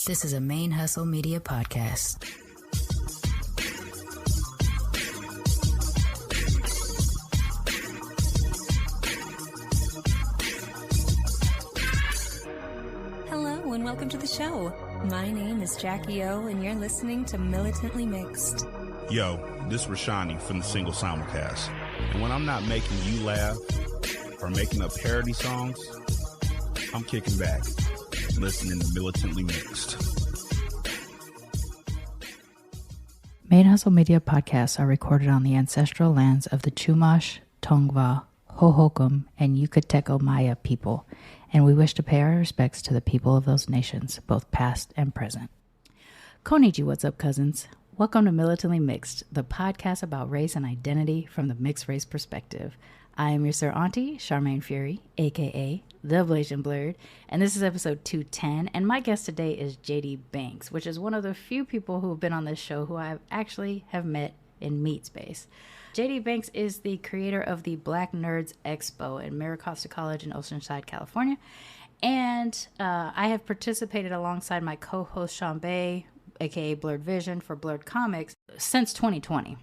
This is a Main Hustle Media podcast. Hello and welcome to the show. My name is Jackie O and you're listening to Militantly Mixed. Yo, this is Rashani from the Single Simulcast. And when I'm not making you laugh or making up parody songs, I'm kicking back, listening to Militantly Mixed. Main Hustle Media podcasts are recorded on the ancestral lands of the Chumash, Tongva, Hohokam, and Yucateco Maya people, and we wish to pay our respects to the people of those nations, both past and present. Konnichiwassup Cousins. Welcome to Militantly Mixed, the podcast about race and identity from the mixed race perspective. I am your Sir Auntie, Charmaine Fury, aka the Blasian Blurred, and this is episode 210, and my guest today is JD Banks, which is one of the few people who have been on this show who I have met in meat space. JD Banks is the creator of the Black Nerds Expo in Maricosta College in Oceanside, California, and I have participated alongside my co-host Sean Bay, aka Blurred Vision, for Blurred Comics since 2020.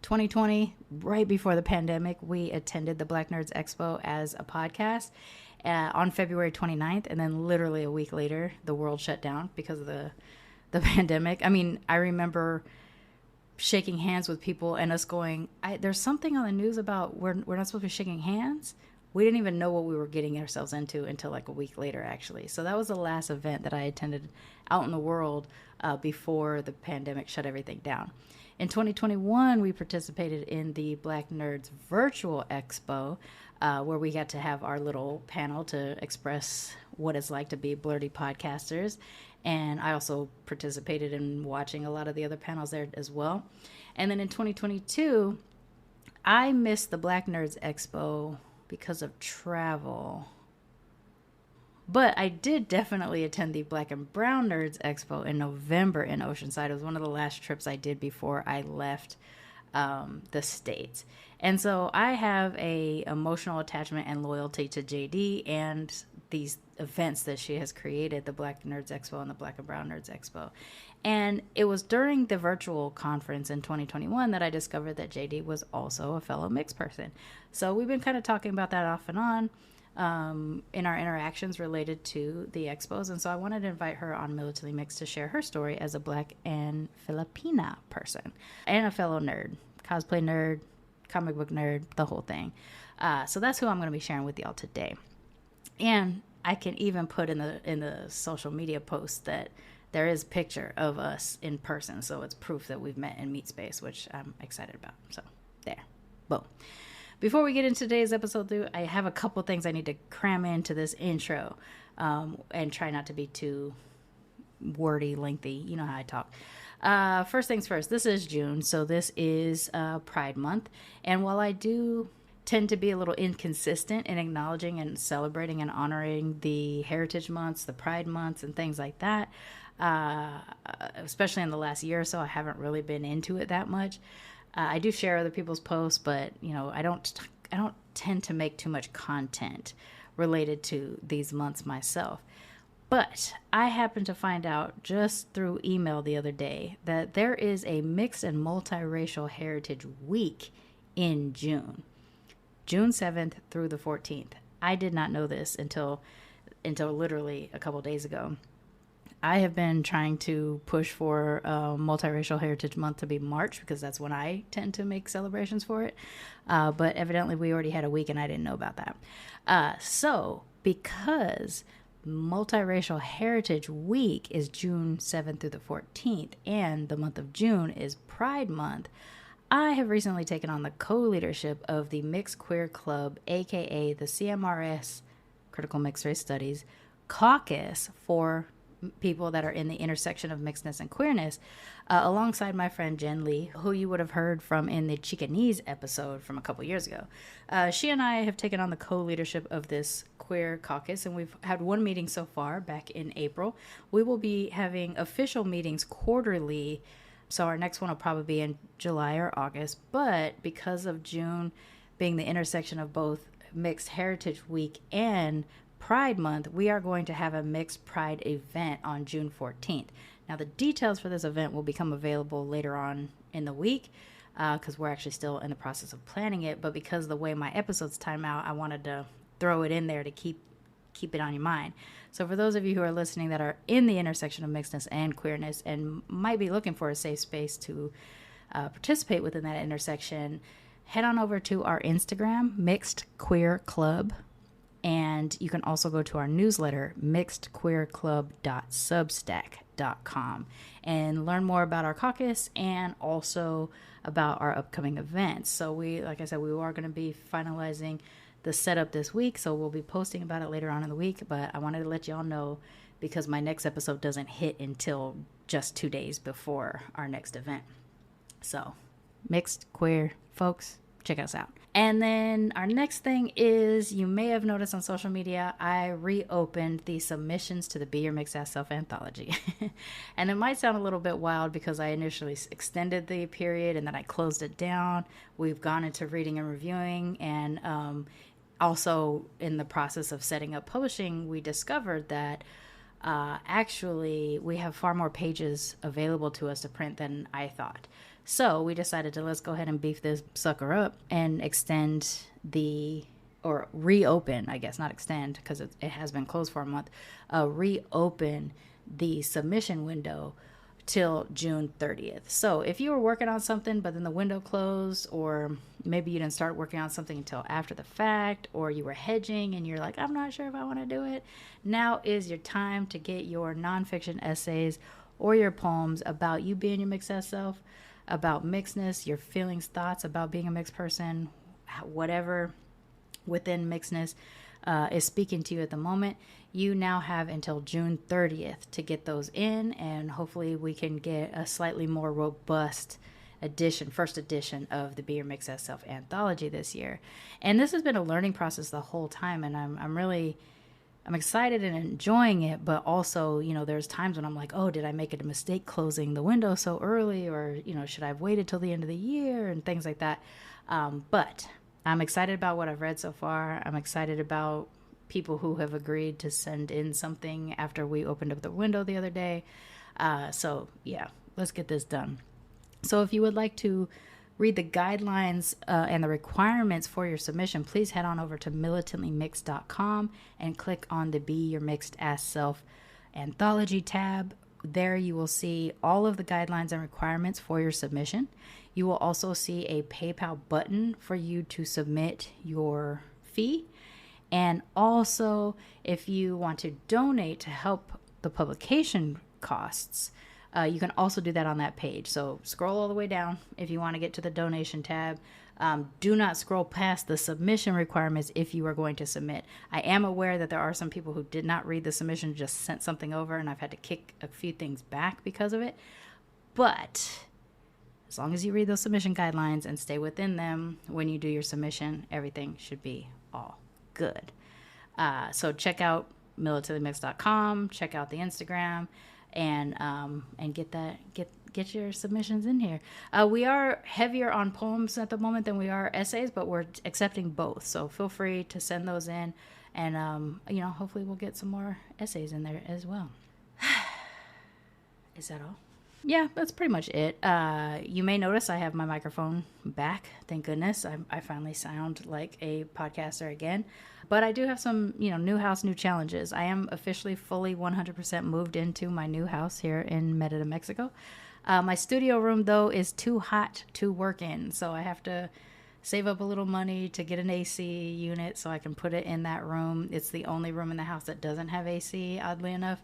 2020, right before the pandemic, we attended the Black Nerds Expo as a podcast on February 29th, and then literally a week later, the world shut down because of the pandemic. I mean, I remember shaking hands with people and us going, there's something on the news about we're not supposed to be shaking hands. We didn't even know what we were getting ourselves into until like a week later, actually. So that was the last event that I attended out in the world before the pandemic shut everything down. In 2021, we participated in the Black Nerds Virtual Expo, where we got to have our little panel to express what it's like to be blurty podcasters. And I also participated in watching a lot of the other panels there as well. And then in 2022, I missed the Black Nerds Expo because of travel. But I did definitely attend the Black and Brown Nerds Expo in November in Oceanside. It was one of the last trips I did before I left the States. And so I have a emotional attachment and loyalty to JD and these events that she has created, the Black Nerds Expo and the Black and Brown Nerds Expo. And it was during the virtual conference in 2021 that I discovered that JD was also a fellow mixed person. So we've been kind of talking about that off and on in our interactions related to the expos. And so I wanted to invite her on Militantly Mixed to share her story as a Black and Filipina person and a fellow nerd, cosplay nerd, comic book nerd, the whole thing. So that's who I'm going to be sharing with y'all today. And I can even put in the social media post that there is a picture of us in person. So it's proof that we've met in meat space, which I'm excited about. So there, boom. Before we get into today's episode, I have a couple things I need to cram into this intro and try not to be too wordy, lengthy. You know how I talk. First things first, this is June, so this is Pride Month. And while I do tend to be a little inconsistent in acknowledging and celebrating and honoring the heritage months, the Pride months, and things like that, especially in the last year or so, I haven't really been into it that much. I do share other people's posts, but I don't tend to make too much content related to these months myself. But I happened to find out just through email the other day that there is a Mixed and Multiracial Heritage Week in June 7th through the 14th. I did not know this until literally a couple days ago. I have been trying to push for Multiracial Heritage Month to be March because that's when I tend to make celebrations for it. But evidently we already had a week and I didn't know about that. So because Multiracial Heritage Week is June 7th through the 14th and the month of June is Pride Month, I have recently taken on the co-leadership of the Mixed Queer Club, aka the CMRS, Critical Mixed Race Studies, caucus for people that are in the intersection of mixedness and queerness, alongside my friend Jen Lee, who you would have heard from in the Chicanese episode from a couple years ago. She and I have taken on the co-leadership of this queer caucus, and we've had one meeting so far back in April. We will be having official meetings quarterly, so our next one will probably be in July or August, but because of June being the intersection of both Mixed Heritage Week and Pride Month, we are going to have a Mixed Pride event on June 14th. Now, the details for this event will become available later on in the week because we're actually still in the process of planning it. But because of the way my episodes time out, I wanted to throw it in there to keep it on your mind. So for those of you who are listening that are in the intersection of mixedness and queerness and might be looking for a safe space to participate within that intersection, head on over to our Instagram, Mixed Queer Club. And you can also go to our newsletter, mixedqueerclub.substack.com, and learn more about our caucus and also about our upcoming events. So like I said, we are going to be finalizing the setup this week, so we'll be posting about it later on in the week. But I wanted to let y'all know because my next episode doesn't hit until just 2 days before our next event. So, mixed queer folks, check us out. And then our next thing is, you may have noticed on social media, I reopened the submissions to the Be Your Mixed Ass Self Anthology. And it might sound a little bit wild because I initially extended the period and then I closed it down. We've gone into reading and reviewing, and also in the process of setting up publishing, we discovered that actually we have far more pages available to us to print than I thought. So we decided to let's go ahead and beef this sucker up and reopen, I guess, not extend because it has been closed for a month, reopen the submission window till June 30th. So if you were working on something, but then the window closed, or maybe you didn't start working on something until after the fact, or you were hedging and you're like, I'm not sure if I want to do it. Now is your time to get your nonfiction essays or your poems about you being your mixed ass self, about mixedness, your feelings, thoughts about being a mixed person, whatever within mixedness is speaking to you at the moment. You now have until June 30th to get those in, and hopefully we can get a slightly more robust first edition of the Be Your Mixed Ass Self Anthology this year. And this has been a learning process the whole time, and I'm excited and enjoying it, but also, there's times when I'm like, oh, did I make a mistake closing the window so early, or, should I have waited till the end of the year and things like that. But I'm excited about what I've read so far. I'm excited about people who have agreed to send in something after we opened up the window the other day. So yeah, let's get this done. So if you would like to read the guidelines and the requirements for your submission, please head on over to militantlymixed.com and click on the Be Your Mixed Ass Self Anthology tab. There you will see all of the guidelines and requirements for your submission. You will also see a PayPal button for you to submit your fee. And also, if you want to donate to help the publication costs, you can also do that on that page. So scroll all the way down if you want to get to the donation tab. Do not scroll past the submission requirements if you are going to submit. I am aware that there are some people who did not read the submission, just sent something over, and I've had to kick a few things back because of it. But as long as you read those submission guidelines and stay within them when you do your submission, everything should be all good. So check out militantlymixed.com, check out the Instagram, and get your submissions in here. We are heavier on poems at the moment than we are essays, but we're accepting both. So feel free to send those in, and hopefully we'll get some more essays in there as well. Is that all? Yeah, that's pretty much it. You may notice I have my microphone back. Thank goodness. I finally sound like a podcaster again. But I do have some, new house, new challenges. I am officially fully 100% moved into my new house here in Merida, Mexico. My studio room, though, is too hot to work in. So I have to save up a little money to get an AC unit so I can put it in that room. It's the only room in the house that doesn't have AC, oddly enough.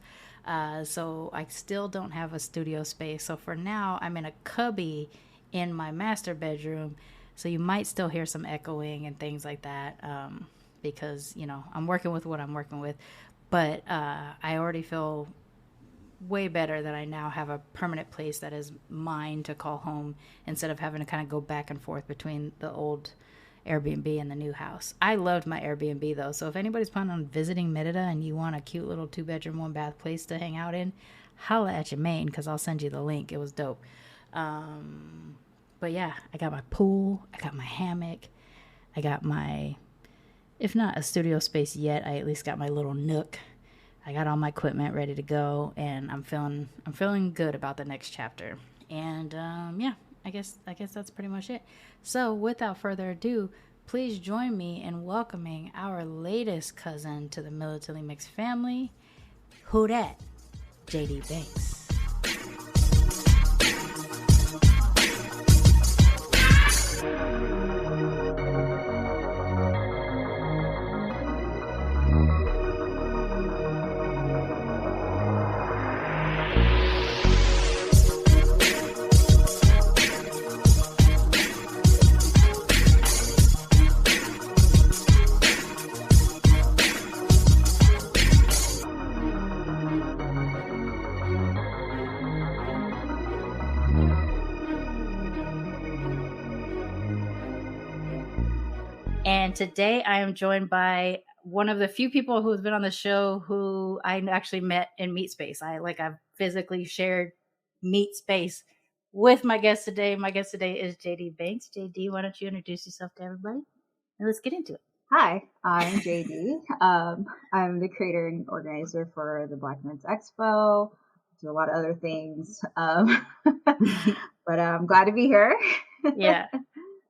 So I still don't have a studio space. So for now, I'm in a cubby in my master bedroom. So you might still hear some echoing and things like that because, I'm working with what I'm working with. But I already feel way better that I now have a permanent place that is mine to call home instead of having to kind of go back and forth between the old Airbnb and the new house. I loved my Airbnb though, so if anybody's planning on visiting Merida and you want a cute little 2-bedroom 1-bath place to hang out in, holla at your main because I'll send you the link. It was dope. But yeah, I got my pool, I got my hammock, I got my if not a studio space yet, I at least got my little nook. I got all my equipment ready to go, and I'm feeling good about the next chapter. And yeah, I guess that's pretty much it. So without further ado, please join me in welcoming our latest cousin to the Militantly Mixed family. Who dat? JD Banks. And today I am joined by one of the few people who's been on the show who I actually met in Meet Space. I've physically shared Meet Space with my guest today. My guest today is JD Banks. JD, why don't you introduce yourself to everybody? And let's get into it. Hi, I'm JD. I'm the creator and organizer for the Black Nerds Expo. Do a lot of other things. But I'm glad to be here. Yeah.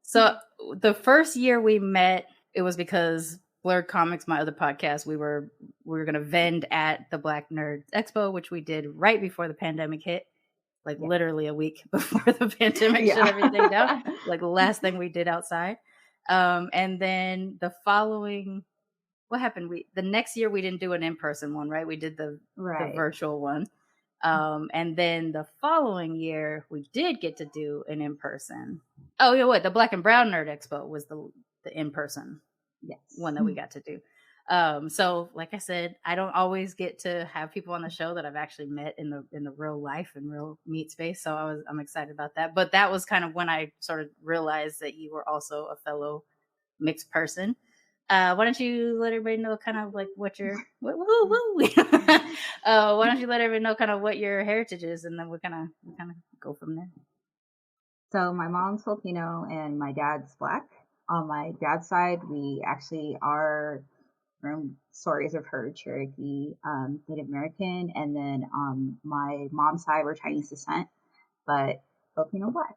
So the first year we met, it was because Blurred Comics, my other podcast, we were going to vend at the Black Nerds Expo, which we did right before the pandemic hit, literally a week before the pandemic shut everything down, like the last thing we did outside. And then the following, what happened? The next year we didn't do an in-person one, right? We did the virtual one. And then the following year we did get to do an in-person. Oh, yeah, what? The Black and Brown Nerd Expo was the in-person one that we got to do. So like I said, I don't always get to have people on the show that I've actually met in the real life and real meet space. So I'm excited about that. But that was kind of when I sort of realized that you were also a fellow mixed person. Why don't you let everybody know kind of like what your why don't you let everybody know kind of what your heritage is, and then we kind of go from there. So my mom's Filipino and my dad's Black. On my dad's side, we actually are from stories of her Cherokee, Native American, and then my mom's side we're Chinese descent, but Filipino Black.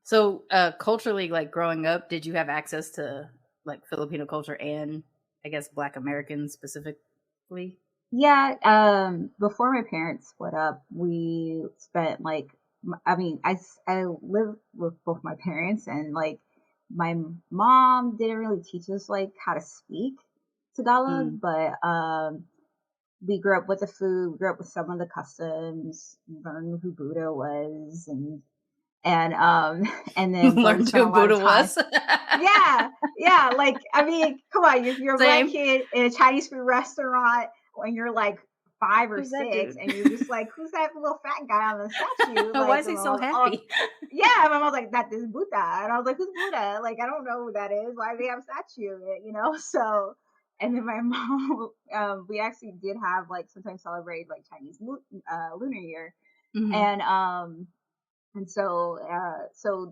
So culturally, like growing up, did you have access to like Filipino culture and I guess Black Americans specifically? Yeah. Before my parents split up, we spent I lived with both my parents, and like my mom didn't really teach us like how to speak Tagalog, but we grew up with the food, we grew up with some of the customs, learned who Buddha was, and then learned who Buddha was. yeah. Like, I mean, come on, you're a Black kid in a Chinese food restaurant when you're like 5 or 6, and you're just like, who's that little fat guy on the statue? Like, why is he so happy? Yeah, my mom was like, that is Buddha, and I was like, who's Buddha? Like, I don't know who that is. Why do they have a statue of it? You know? So, and then my mom, we actually did have like sometimes celebrate like Chinese Lunar Year, and so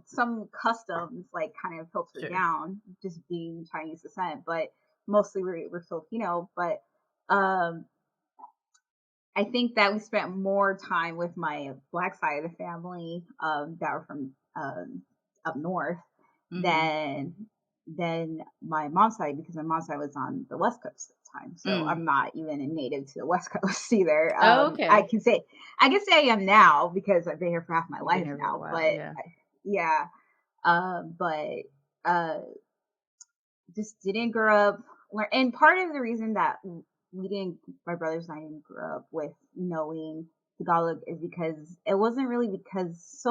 some customs like kind of filter down, just being Chinese descent, but mostly we're Filipino, but I think that we spent more time with my Black side of the family that were from up north than my mom's side, because my mom's side was on the West Coast at the time. So I'm not even a native to the West Coast either. Okay. I can say I am now because I've been here for half my life now. But just didn't grow up. And part of the reason that my brothers and I didn't grow up with knowing Tagalog is because it wasn't really because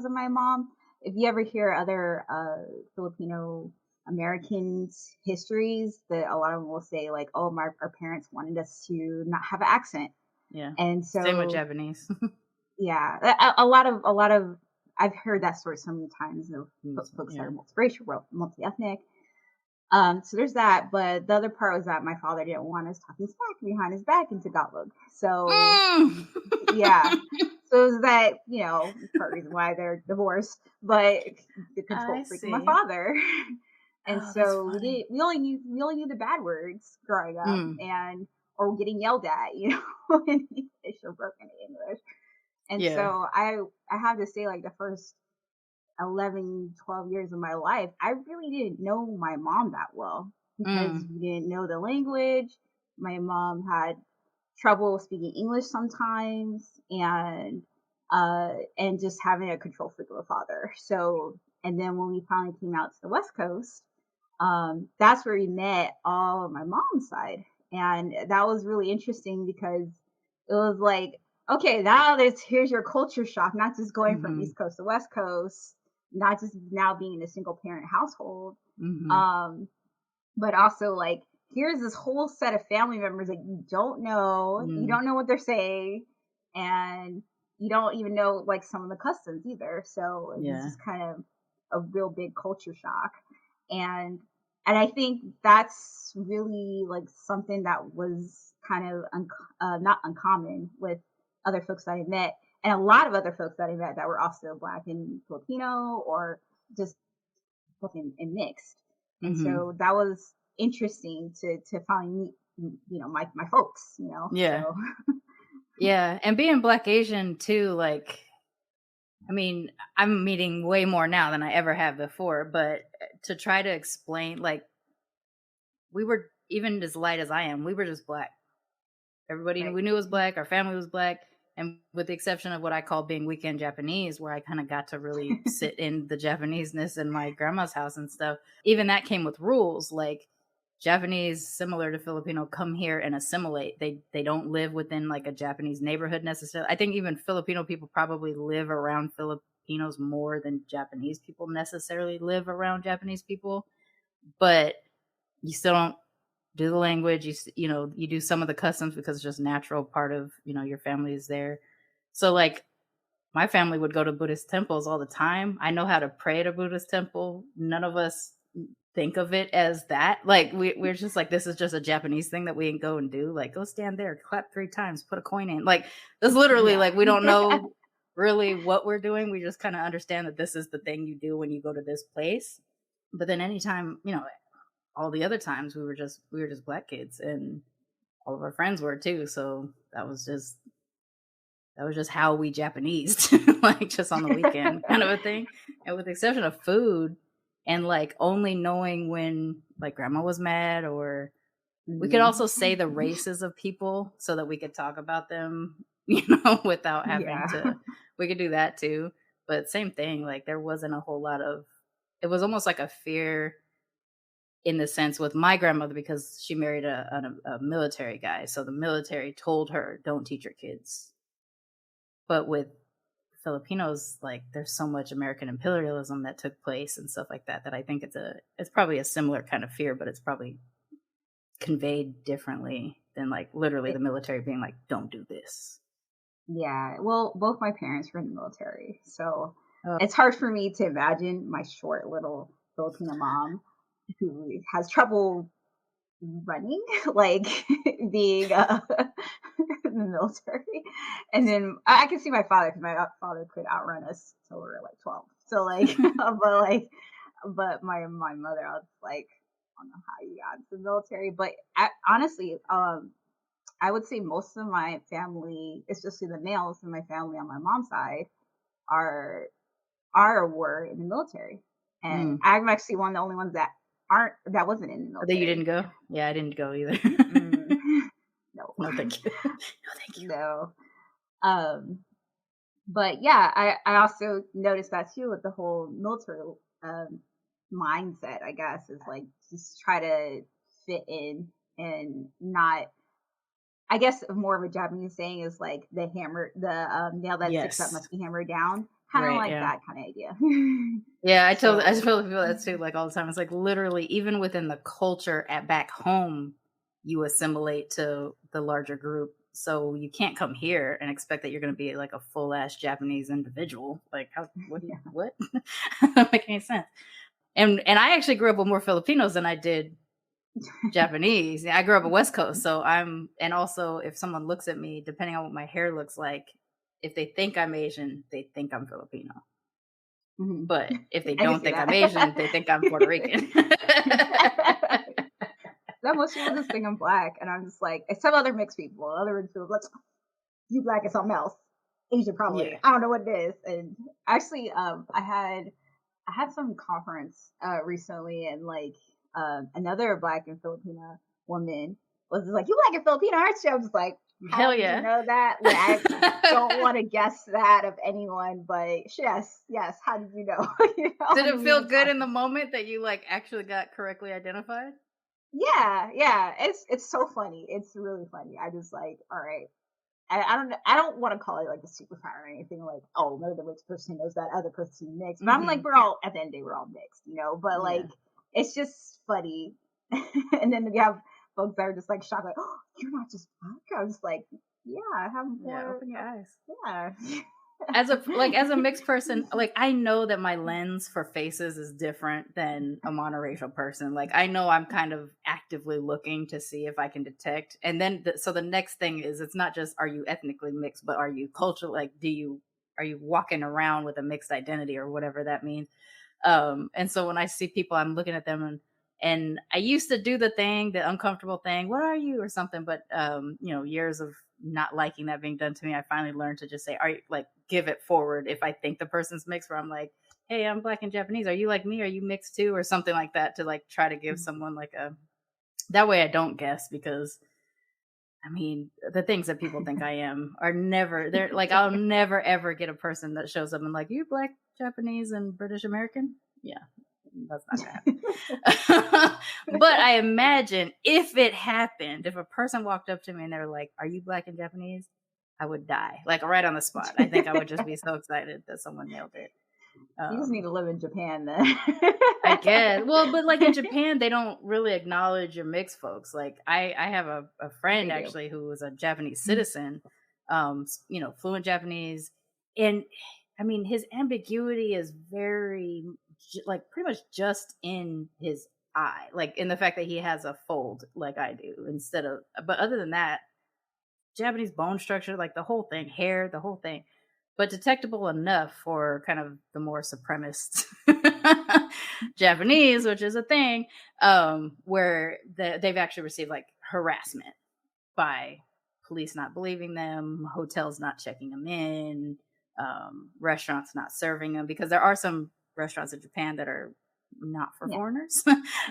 of my mom. If you ever hear other Filipino Americans' histories, that a lot of them will say like, "Oh, our parents wanted us to not have an accent." Yeah, and so same with Japanese. Yeah, a lot of I've heard that story so many times of folks that are multiracial, multi-ethnic. So there's that, but the other part was that my father didn't want us talking smack behind his back in Tagalog. So yeah, so it was that, part of the reason why they're divorced, but the control freak of my father. And Oh, that's so funny. we only knew the bad words growing up, and or getting yelled at, in English or broken English. And Yeah. so I have to say, like, the first 11, 12 years of my life, I really didn't know my mom that well because we didn't know the language. My mom had trouble speaking English sometimes, and just having a control freak of a father. So, and then when we finally came out to the West Coast, that's where we met all of my mom's side. And that was really interesting because it was like, okay, now here's your culture shock, not just going from East Coast to West Coast, not just now being in a single parent household, but also like, here's this whole set of family members that you don't know, you don't know what they're saying, and you don't even know like some of the customs either. So it was just kind of a real big culture shock. And I think that's really like something that was kind of not uncommon with other folks that I met, and a lot of other folks that I met that were also Black and Filipino, or just and mixed. And so that was interesting to finally meet, my folks, Yeah. So. Yeah. And being Black Asian too, like, I mean, I'm meeting way more now than I ever have before, but to try to explain, like, we were, even as light as I am, we were just Black. Everybody we knew was Black, our family was Black, and with the exception of what I call being weekend Japanese, where I kind of got to really sit in the Japanese-ness in my grandma's house and stuff, even that came with rules. Like, Japanese, similar to Filipino, come here and assimilate. They don't live within like a Japanese neighborhood necessarily. I think even Filipino people probably live around Filipinos more than Japanese people necessarily live around Japanese people. But you still don't do the language. You do some of the customs because it's just natural part of, your family is there. So like my family would go to Buddhist temples all the time. I know how to pray at a Buddhist temple. None of us think of it as that. Like we're just like, this is just a Japanese thing that we can go and do. Like, go stand there, clap 3 times, put a coin in. Like, that's literally like, we don't know really what we're doing. We just kind of understand that this is the thing you do when you go to this place. But then anytime, all the other times we were just Black kids, and all of our friends were too. So that was just how we Japanesed, like just on the weekend kind of a thing. And with the exception of food, and like only knowing when like grandma was mad, or we could also say the races of people so that we could talk about them, without having to, we could do that too. But same thing, like there wasn't a whole lot of, it was almost like a fear in the sense with my grandmother, because she married a military guy. So the military told her, don't teach your kids. But with Filipinos, like there's so much American imperialism that took place and stuff like that, that I think it's probably a similar kind of fear, but it's probably conveyed differently than like literally the military being like, don't do this. Yeah. Well, both my parents were in the military, so it's hard for me to imagine my short little Filipino mom who has trouble running, like being in the military. And then I can see my father, because my father could outrun us till we were like 12. So like, but my mother, I was like, I don't know how you got into the military, but honestly, I would say most of my family, especially the males in my family on my mom's side, were in the military, and I'm actually one of the only ones that wasn't in the military. That you didn't go? Yeah, I didn't go either. No. No, thank you. No, thank you. No. But yeah, I also noticed that too with the whole military mindset, I guess, is like just try to fit in and not. I guess more of a Japanese saying is like the nail that sticks up must be hammered down. Kind of that kind of idea. Yeah, I totally feel that too, like all the time. It's like literally even within the culture back home, you assimilate to the larger group. So you can't come here and expect that you're going to be like a full ass Japanese individual. Like what? That doesn't make any sense. And I actually grew up with more Filipinos than I did Japanese. I grew up at West Coast, so and also if someone looks at me, depending on what my hair looks like, if they think I'm Asian, they think I'm Filipino. But if they I can don't see think that. I'm Asian, they think I'm Puerto Rican. That most people just think I'm Black, and I'm just like, some other mixed people, other mixed people, like, you Black is something else. Asian probably. Yeah. I don't know what it is. And actually, I had some conference recently, and like another Black and Filipina woman was just like, "You Black and Filipina, aren't you?" I was like, "How Hell did yeah. you know that?" Like, I don't want to guess that of anyone, but yes. How did you know? You know? Did it feel good in the moment that you like actually got correctly identified? Yeah. It's so funny. It's really funny. I just like, all right. I don't want to call it like a superpower or anything like, oh, no, the mixed person knows that other person mixed. But I'm like, we're all, at the end of the day, we're all mixed, you know? But like, it's just funny. And then you have folks that are just like shocked, like, oh, you're not just Black. I was like, yeah, I have more. Open your eyes. Yeah. As a mixed person, like I know that my lens for faces is different than a monoracial person. Like I know I'm kind of actively looking to see if I can detect. And then so the next thing is, it's not just are you ethnically mixed, but are you cultural? Like are you walking around with a mixed identity or whatever that means? And so when I see people, I'm looking at them and I used to do the uncomfortable thing, what are you or something, but years of not liking that being done to me, I finally learned to just say, are you, like, give it forward if I think the person's mixed, where I'm like, hey, I'm Black and Japanese, are you like me, are you mixed too, or something like that, to like try to give someone like that way I don't guess, because I mean, the things that people think I am are never there. Like, I'll never ever get a person that shows up and like, you Black, Japanese, and British American? Yeah, that's not gonna happen. But I imagine if it happened, if a person walked up to me and they were like, are you Black and Japanese? I would die, like right on the spot. I think I would just be so excited that someone nailed it. You just need to live in Japan then. I guess. Well, but like in Japan, they don't really acknowledge your mixed folks. Like I have a friend actually who was a Japanese citizen, fluent Japanese. And I mean, his ambiguity is very, like pretty much just in his eye, like in the fact that he has a fold like I do but other than that, Japanese bone structure, like the whole thing, hair, the whole thing. But detectable enough for kind of the more supremacist Japanese, which is a thing, where they've actually received like harassment by police not believing them, hotels not checking them in, restaurants not serving them, because there are some restaurants in Japan that are not for foreigners.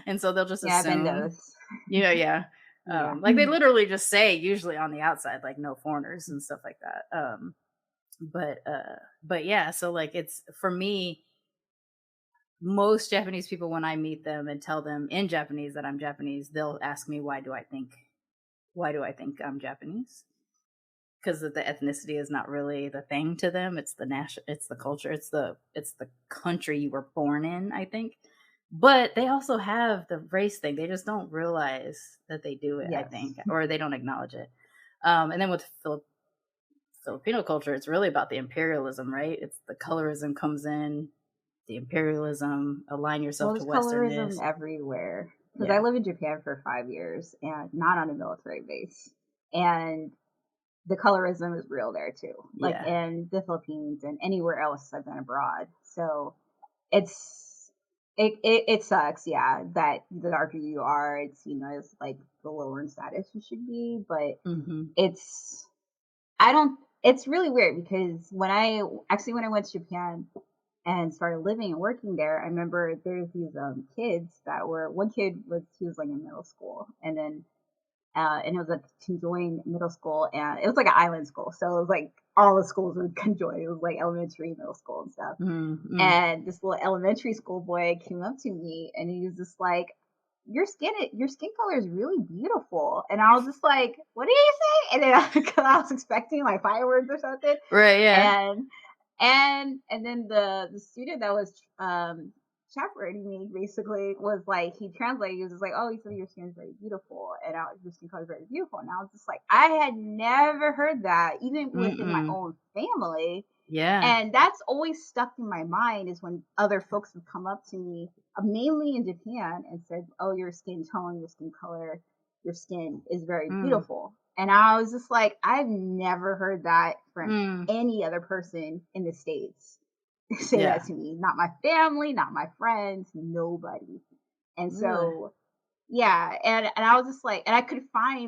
And so they'll just assume, like they literally just say usually on the outside, like no foreigners and stuff like that. But yeah, so like it's, for me, most Japanese people, when I meet them and tell them in Japanese that I'm Japanese, they'll ask me, why do I think I'm Japanese? Because the ethnicity is not really the thing to them. It's the culture. It's the country you were born in, I think. But they also have the race thing. They just don't realize that they do it, I think, or they don't acknowledge it. And then with Filipino culture, it's really about the imperialism, right? It's the colorism comes in, the imperialism, align yourself to Westernness. Colorism everywhere. Because I lived in Japan for 5 years and not on a military base. And the colorism is real there too. Like in the Philippines and anywhere else I've been abroad. So it sucks, that the darker you are, it's, it's like the lower in status you should be. But it's really weird, because when I went to Japan and started living and working there, I remember there's these kids that one kid was like in middle school, and then and it was a conjoined middle school, and it was like an island school, so it was like all the schools were conjoined. It was like elementary, middle school, and stuff. And this little elementary school boy came up to me, and he was just like, your skin color is really beautiful. And I was just like, what did he say? And then I was expecting like fireworks or something. Right, yeah. And then the student that was chaperoning me basically was like, he translated, he was just like, oh, he said your skin is very beautiful, and your skin color is very beautiful. And I was just like, I had never heard that, even within my own family. Yeah. And that's always stuck in my mind, is when other folks would come up to me, mainly in Japan, and said, oh, your skin tone, your skin color, your skin is very beautiful. And I was just like, I've never heard that from any other person in the States. say that to me. Not my family, not my friends, nobody. And so, yeah, and I was just like, and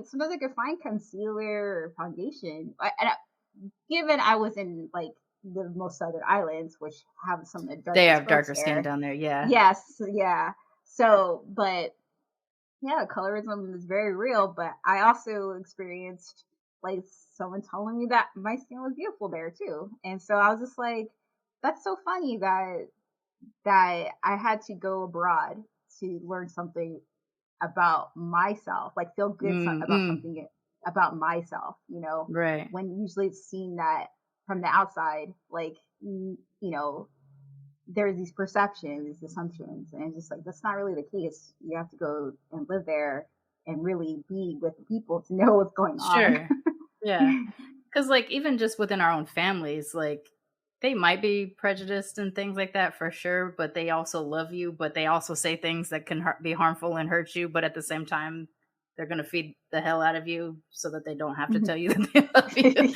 sometimes I could find concealer or foundation. Given I was in like the most southern islands, which have some of the darkest they have folks darker there. skin down there. Yeah. Yes. Yeah. So, but yeah, colorism is very real. But I also experienced like someone telling me that my skin was beautiful there too. And so I was just like, that's so funny that I had to go abroad to learn something about myself, like feel good about something about myself, you know, right? When usually it's seen that from the outside, like, you know, there's these perceptions, these assumptions, and it's just like, that's not really the case. You have to go and live there and really be with people to know what's going on. Sure. Yeah. Because like, even just within our own families, like, they might be prejudiced and things like that for sure, but they also love you, but they also say things that can be harmful and hurt you, but at the same time, they're going to feed the hell out of you so that they don't have to tell you that they love you.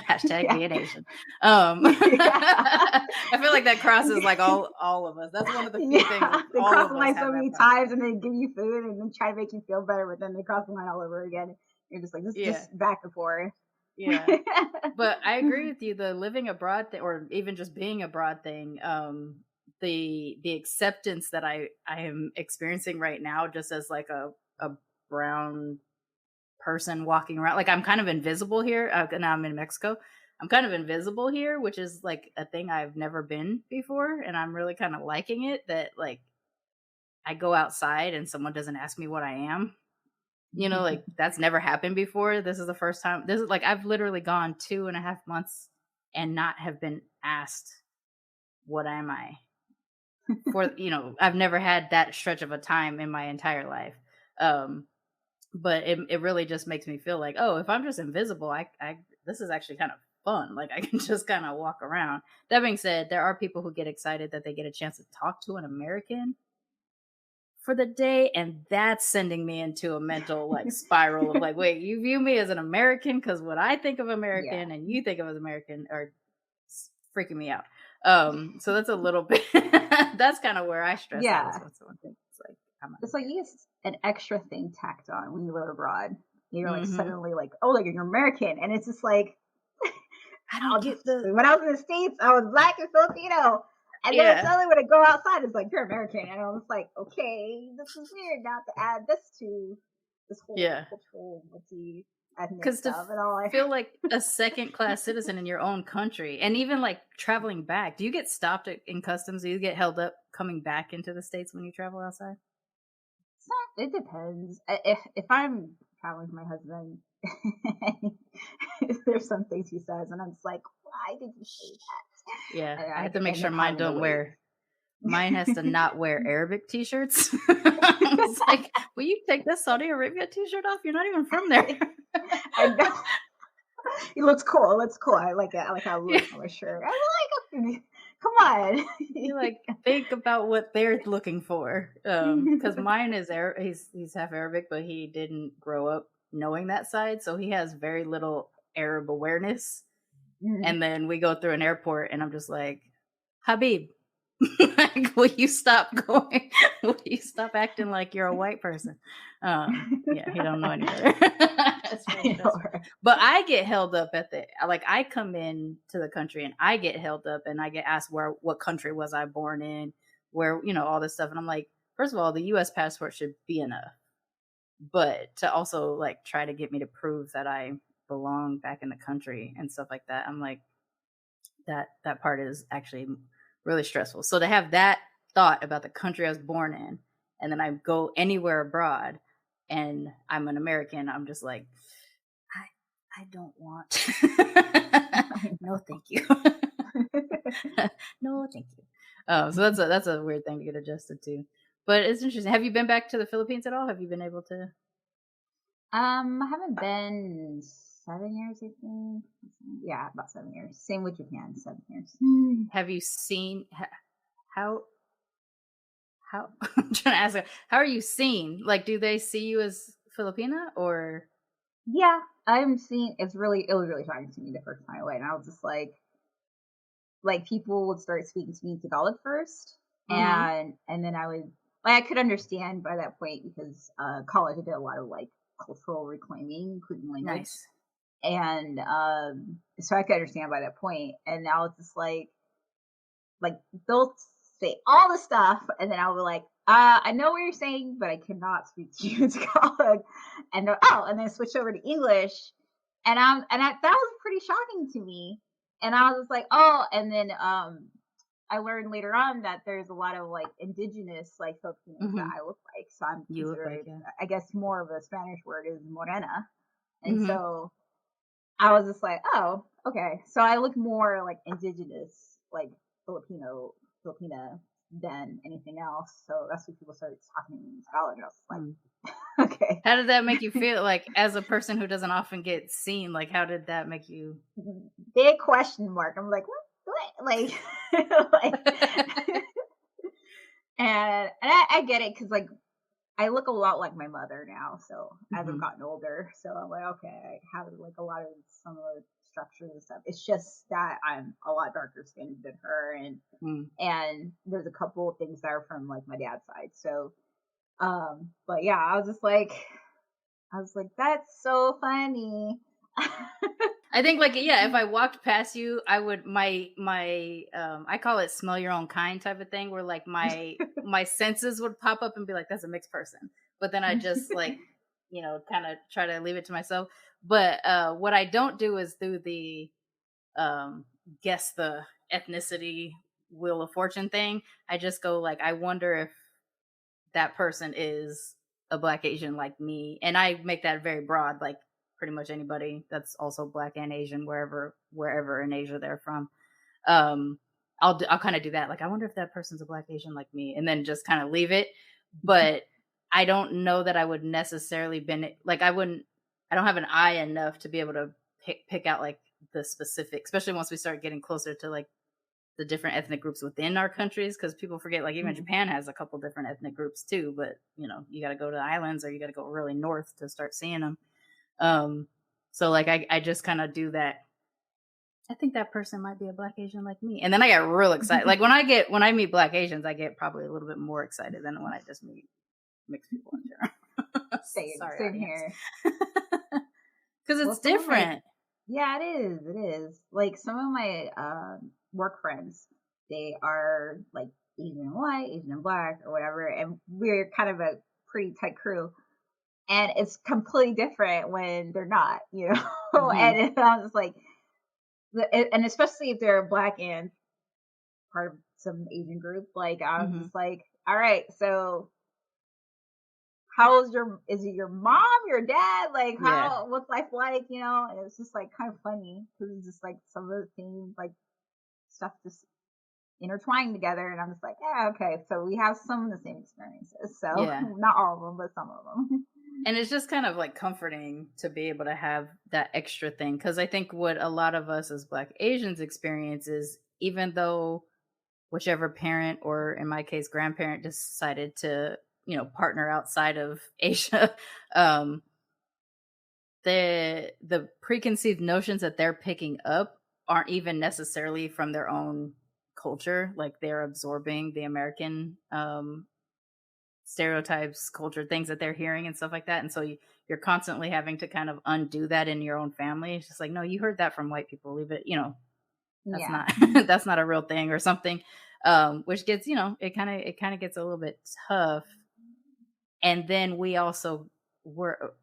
Hashtag being Asian. I feel like that crosses like all of us. That's one of the few things. They cross the line so many times and they give you food and then try to make you feel better, but then they cross the line all over again. You're just like, just back and forth. Yeah. But I agree with you. The living abroad or even just being abroad thing, the acceptance that I am experiencing right now, just as like a brown person walking around, like I'm kind of invisible here. Now I'm in Mexico. I'm kind of invisible here, which is like a thing I've never been before, and I'm really kind of liking it. That like I go outside and someone doesn't ask me what I am. You know, like that's never happened before. This is the first time. This is like I've literally gone 2.5 months and not have been asked what am I for. You know, I've never had that stretch of a time in my entire life. But it really just makes me feel like, oh, if I'm just invisible, I this is actually kind of fun. Like I can just kind of walk around. That being said, there are people who get excited that they get a chance to talk to an American for the day, and that's sending me into a mental like spiral of like, wait, you view me as an American because what I think of American and you think of as American are freaking me out. So that's a little bit that's kind of where I stress out when someone thinks like it's like you get an extra thing tacked on when you live abroad. You're like suddenly like, oh, like you're American, and it's just like I don't get when I was in the States, I was Black and Filipino. And then suddenly when I go outside, it's like, you're American. And I was like, okay, this is weird not to add this to this whole cultural multi-ethnic stuff. And all I feel like a second-class citizen in your own country. And even like traveling back. Do you get stopped in customs? Do you get held up coming back into the States when you travel outside? It depends. If I'm traveling with my husband, there's some things he says, and I'm just like, why did you say that? Yeah, I have to make sure mine don't wear. Mine has to not wear Arabic t-shirts. It's like, will you take this Saudi Arabia t-shirt off? You're not even from there. I know. It looks cool. It looks cool. I like it. I like how it looks on my shirt. I'm like, come on. You like think about what they're looking for. Because mine is he's half Arabic, but he didn't grow up knowing that side, so he has very little Arab awareness. And then we go through an airport, and I'm just like, Habib, like, will you stop going? Will you stop acting like you're a white person? Yeah, he don't know any better. But I get held up at I come in to the country and I get held up and I get asked what country was I born in, where, you know, all this stuff. And I'm like, first of all, the US passport should be enough. But to also like try to get me to prove that I belong back in the country and stuff like that, I'm like, that part is actually really stressful. So to have that thought about the country I was born in, and then I go anywhere abroad and I'm an American, I'm just like, I don't want. No, thank you. No, thank you. So that's a weird thing to get adjusted to. But it's interesting. Have you been back to the Philippines at all? Have you been able to? I haven't been 7 years, I think. Yeah, about 7 years. Same with Japan, 7 years. Have you seen how? I'm trying to ask. How are you seen? Like, do they see you as Filipina or? Yeah, I'm seeing. It was really shocking to me the first time I went, and I was just like, like people would start speaking to me in Tagalog first, and then I would like I could understand by that point because college I did a lot of like cultural reclaiming, including language, Nice. and so I could understand by that point. And now it's just like they'll say all the stuff, and then I'll be like, I know what you're saying, but I cannot speak to you in Tagalog, and and then switch over to English, and that was pretty shocking to me. And I was just like, oh, and then I learned later on that there's a lot of like indigenous like Filipinos that I look like. So I'm considered, I guess more of a Spanish word is morena. And so I was just like, oh, okay. So I look more like indigenous, like Filipina than anything else. So that's when people started talking to me in Tagalog. And I was like, okay. How did that make you feel? Like, as a person who doesn't often get seen, like, how did that make you? Big question mark. I'm like, what? Like, and I get it because like I look a lot like my mother now. So as I've gotten older, so I'm like, okay, I have like a lot of some of the structures and stuff. It's just that I'm a lot darker skinned than her, and there's a couple of things that are from like my dad's side. So, but yeah, I was like, that's so funny. I think like, yeah, if I walked past you, I would, my I call it smell your own kind type of thing, where like my senses would pop up and be like, that's a mixed person. But then I just like, kind of try to leave it to myself. But what I don't do is do the guess the ethnicity Wheel of Fortune thing. I just go like, I wonder if that person is a Black Asian like me. And I make that very broad, like, pretty much anybody that's also Black and Asian, wherever in Asia they're from. I'll kind of do that. Like, I wonder if that person's a Black Asian like me, and then just kind of leave it. But I don't know that I would necessarily like, I don't have an eye enough to be able to pick out like the specific, especially once we start getting closer to like the different ethnic groups within our countries. Cause people forget, like, even Japan has a couple different ethnic groups too, but you got to go to the islands or you got to go really north to start seeing them. So like I just kind of do that. I think that person might be a Black Asian like me, and then I get real excited. Like when I meet Black Asians, I get probably a little bit more excited than when I just meet mixed people in general. Same here. Because it's different. Yeah, it is. Like some of my work friends, they are like Asian and white, Asian and Black, or whatever, and we're kind of a pretty tight crew. And it's completely different when they're not, and I was like, and especially if they're Black and part of some Asian group, like I was just like, all right, so is it your mom, your dad, like what's life like, and it's just like kind of funny because it's just like some of the same like stuff just intertwined together, and I'm just like, yeah, okay, so we have some of the same experiences, so not all of them, but some of them. And it's just kind of like comforting to be able to have that extra thing. Because I think what a lot of us as Black Asians experience is, even though whichever parent, or in my case, grandparent, decided to, partner outside of Asia, the preconceived notions that they're picking up aren't even necessarily from their own culture. Like, they're absorbing the American stereotypes, culture, things that they're hearing and stuff like that. And so you're constantly having to kind of undo that in your own family. It's just like, no, you heard that from white people, leave it, that's not that's not a real thing or something, which gets, it kind of gets a little bit tough. And then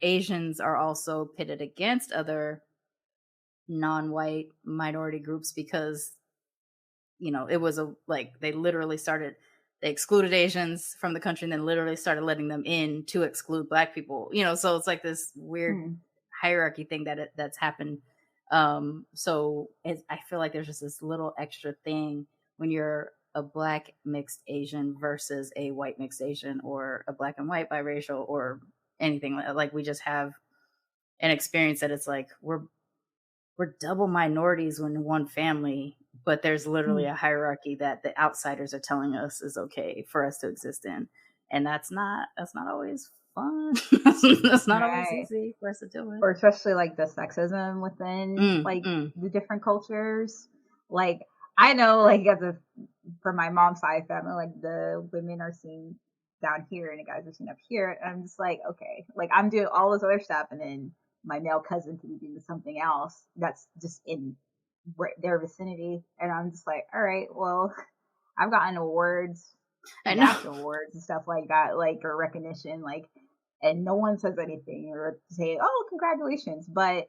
Asians are also pitted against other non-white minority groups because it was they excluded Asians from the country and then literally started letting them in to exclude Black people, so it's like this weird hierarchy thing that's happened. So I feel like there's just this little extra thing when you're a Black mixed Asian versus a white mixed Asian, or a Black and white biracial, or anything like we just have an experience that it's like we're double minorities in one family, but there's literally a hierarchy that the outsiders are telling us is okay for us to exist in. And that's not always fun. That's not always easy for us to deal with. Or especially like the sexism within the different cultures. Like I know, like, from my mom's side family, like, the women are seen down here and the guys are seen up here. And I'm just like, okay, like, I'm doing all this other stuff, and then my male cousin could be doing something else that's just in their vicinity. And I'm just like, all right, well, I've gotten awards, I national know. awards and stuff like that, like, or recognition, like, and no one says anything or say, oh, congratulations. But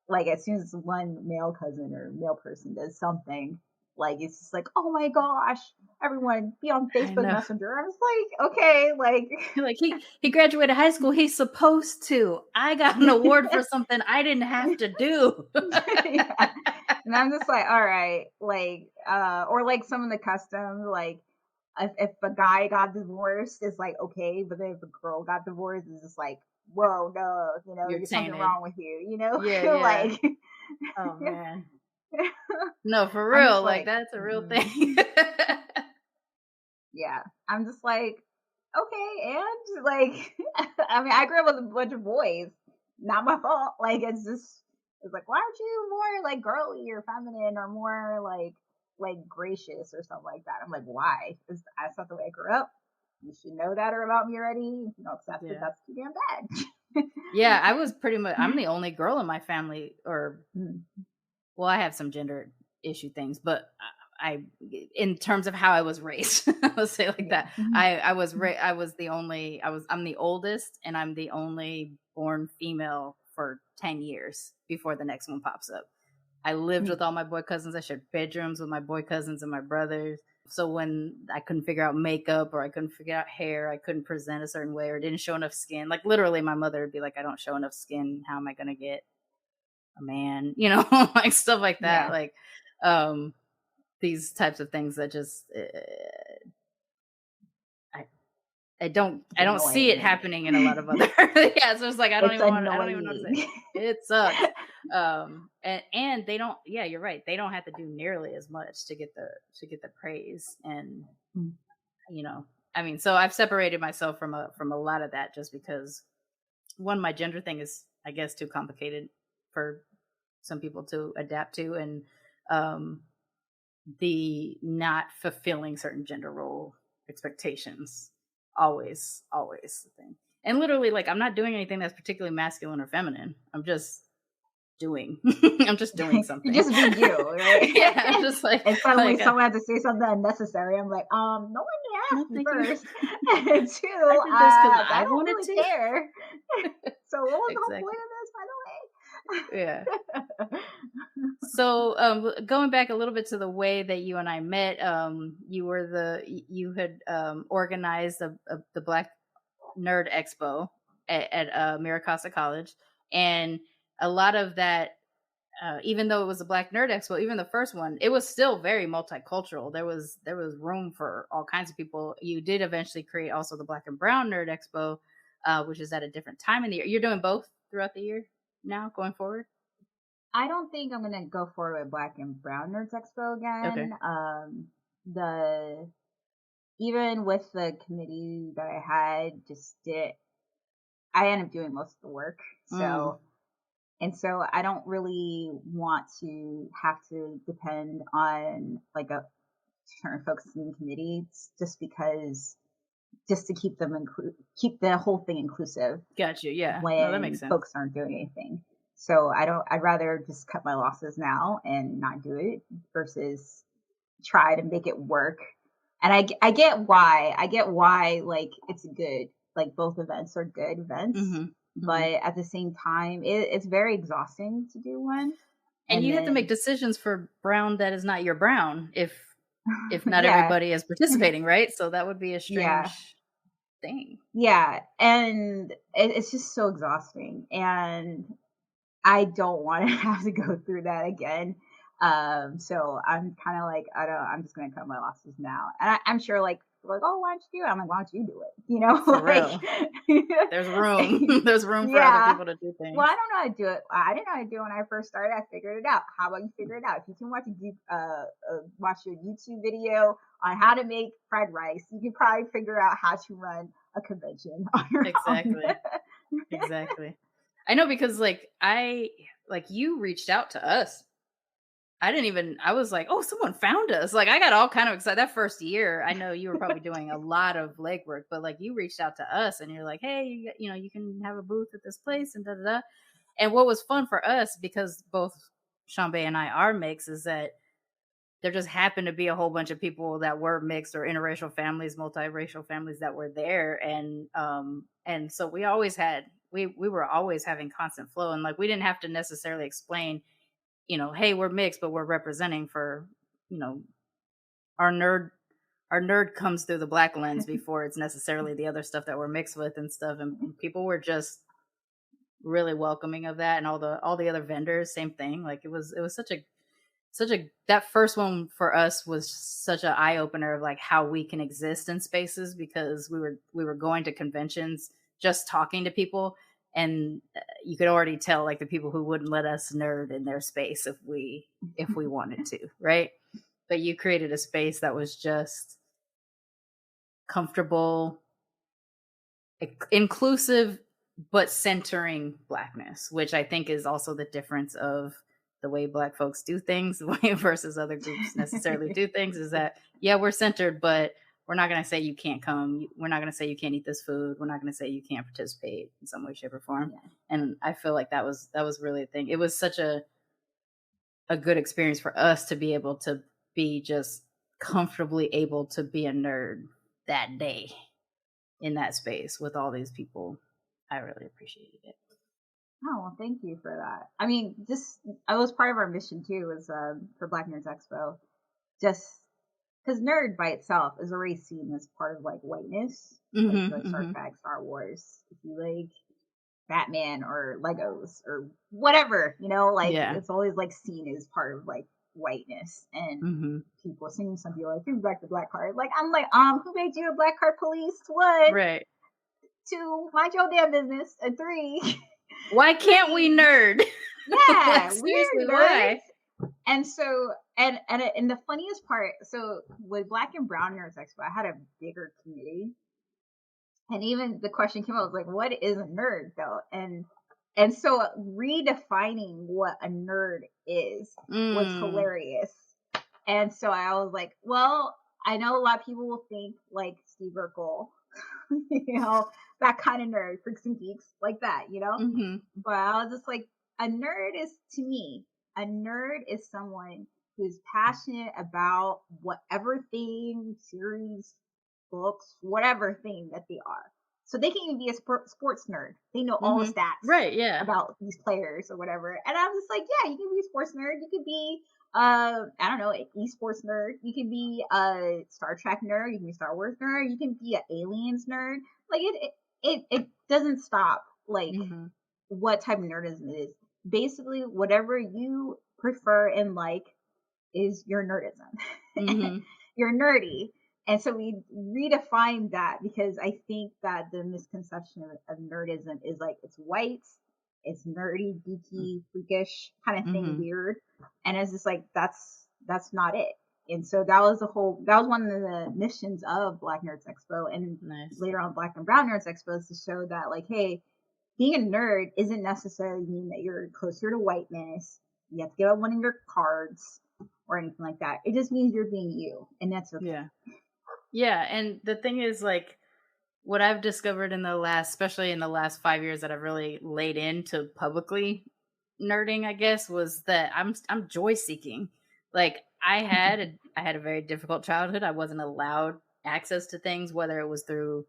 like, as soon as one male cousin or male person does something, like, it's just like, oh my gosh, everyone be on I Facebook know. Messenger. I was like, okay, like, Like he graduated high school. He's supposed to. I got an award for something I didn't have to do. yeah. And I'm just like, all right, like, or like some of the customs, like, if a guy got divorced, it's like okay, but then if a girl got divorced, it's just like, whoa, no, You're there's something tainted. wrong with you, Yeah, yeah. like, Oh man. No, for I'm just real. Like like, that's a real thing. yeah, I'm just like, okay, and like, I mean, I grew up with a bunch of boys, not my fault. Like, it's like, why aren't you more like girly or feminine or more like gracious or something like that? I'm like, why? That's not the way I grew up. You should know that about me already. If you don't accept it, Yeah. that's too damn bad. Yeah, I was pretty much. I'm the only girl in my family, or Mm. well, I have some gender issue things, but I, in terms of how I was raised, let's say like that. I was I'm the oldest, and I'm the only born female for 10 years before the next one pops up. I lived with all my boy cousins. I shared bedrooms with my boy cousins and my brothers. So when I couldn't figure out makeup or I couldn't figure out hair, I couldn't present a certain way or didn't show enough skin. Like literally my mother would be like, I don't show enough skin. How am I going to get a man? Like stuff like that. Yeah. Like these types of things that just I don't see it happening in a lot of other yeah, so it's like I don't even know what to say. It sucks. And they don't, yeah, you're right. They don't have to do nearly as much to get the praise. And I mean, so I've separated myself from a lot of that just because one, my gender thing is, I guess, too complicated for some people to adapt to, and the not fulfilling certain gender role expectations always the thing. And literally, like, I'm not doing anything that's particularly masculine or feminine. I'm just doing something. Just be you, right? Yeah, I'm just like, and suddenly someone had to say something unnecessary. I'm like, no one asked me first. And two, I don't really care. So what was the whole point of this, by the way? Yeah. So going back a little bit to the way that you and I met, you had organized the Black Nerd Expo at Miracasa College, and a lot of that, even though it was a Black Nerd Expo, even the first one, it was still very multicultural. There was room for all kinds of people. You did eventually create also the Black and Brown Nerd Expo, which is at a different time in the year. You're doing both throughout the year now, going forward? I don't think I'm gonna go forward with Black and Brown Nerds Expo again. Okay. Even with the committee that I had, I ended up doing most of the work. So I don't really want to have to depend on like a certain folks in the committee just to keep the whole thing inclusive. Gotcha. Yeah. When that makes sense. Folks aren't doing anything. So I'd rather just cut my losses now and not do it versus try to make it work. And I get why like it's good, like both events are good events, but at the same time, it's very exhausting to do one. And you have to make decisions for brown that is not your brown if not everybody is participating, right? So that would be a strange thing. Yeah, and it's just so exhausting, and I don't want to have to go through that again. So I'm kind of like, I'm just going to cut my losses now. And I'm sure like, oh, why don't you do it? I'm like, why don't you do it? For real. There's room. There's room for other people to do things. Well, I don't know how to do it. I didn't know how to do it when I first started. I figured it out. How about you figure it out? If you can watch your YouTube video on how to make fried rice, you can probably figure out how to run a convention on your own. Exactly. I know, because you reached out to us I was like, oh, someone found us. Like, I got all kind of excited that first year. I know you were probably doing a lot of legwork, but like you reached out to us and you're like, hey, you know, you can have a booth at this place and da da da. And what was fun for us, because both Shambe and I are mixed, is that there just happened to be a whole bunch of people that were mixed or interracial families, multiracial families that were there. And so we always had, we were always having constant flow. And like, we didn't have to necessarily explain, you know, hey, we're mixed, but we're representing for, you know, our nerd comes through the Black lens before it's necessarily the other stuff that we're mixed with and stuff. And people were just really welcoming of that. And all the other vendors, same thing. Like it was such a that first one for us was such an eye opener of like how we can exist in spaces, because we were going to conventions, just talking to people, and you could already tell like the people who wouldn't let us nerd in their space if we wanted to, right? But you created a space that was just comfortable, inclusive, but centering Blackness, which I think is also the difference of the way Black folks do things, the way versus other groups necessarily do things, is that, yeah, we're centered, but we're not going to say you can't come. We're not going to say you can't eat this food. We're not going to say you can't participate in some way, shape, or form. Yeah. And I feel like that was really a thing. It was such a good experience for us to be able to be just comfortably able to be a nerd that day in that space with all these people. I really appreciated it. Oh, well, thank you for that. I mean, I was part of our mission too, was for Black Nerds Expo. Just because nerd by itself is already seen as part of like whiteness, like Star Trek, Star Wars. If you like Batman or Legos or whatever, you know, like it's always like seen as part of like whiteness. And people singing some people like, "Bring back the black card." Like I'm like, who made you a black card police? One, right? Two, mind your damn business. And three. Why can't we nerd? Yeah, like, we're nerds. Why? And so, and the funniest part, so with Black and Brown Nerds Expo, I had a bigger community, and even the question came out, was like, what is a nerd though? And so redefining what a nerd is was hilarious. And so I was like, well, I know a lot of people will think like Steve Urkel, you know, that kind of nerd, freaks and geeks, like that, you know? But I was just like, a nerd is, to me, a nerd is someone who's passionate about whatever thing, series, books, whatever thing that they are. So they can even be a sports nerd. They know all the stats, right? Yeah, about these players or whatever. And I was just like, yeah, you can be a sports nerd. You could be, I don't know, an esports nerd. You can be a Star Trek nerd. You can be a Star Wars nerd. You can be an aliens nerd. Like it doesn't stop. Like what type of nerdism it is. Basically, whatever you prefer and like is your nerdism. You're nerdy. And so we redefined that, because I think that the misconception of nerdism is like it's white, it's nerdy, geeky, freakish kind of thing, weird. And it's just like that's not it. And so that was one of the missions of Black Nerds Expo, and later on Black and Brown Nerds Expo, is to show that like, hey, being a nerd isn't necessarily mean that you're closer to whiteness. You have to give up one of your cards or anything like that. It just means you're being you, and that's okay. Yeah, and the thing is, like, what I've discovered especially in the last 5 years that I've really laid into publicly nerding, I guess, was that I'm joy seeking. Like, I had a very difficult childhood. I wasn't allowed access to things, whether it was through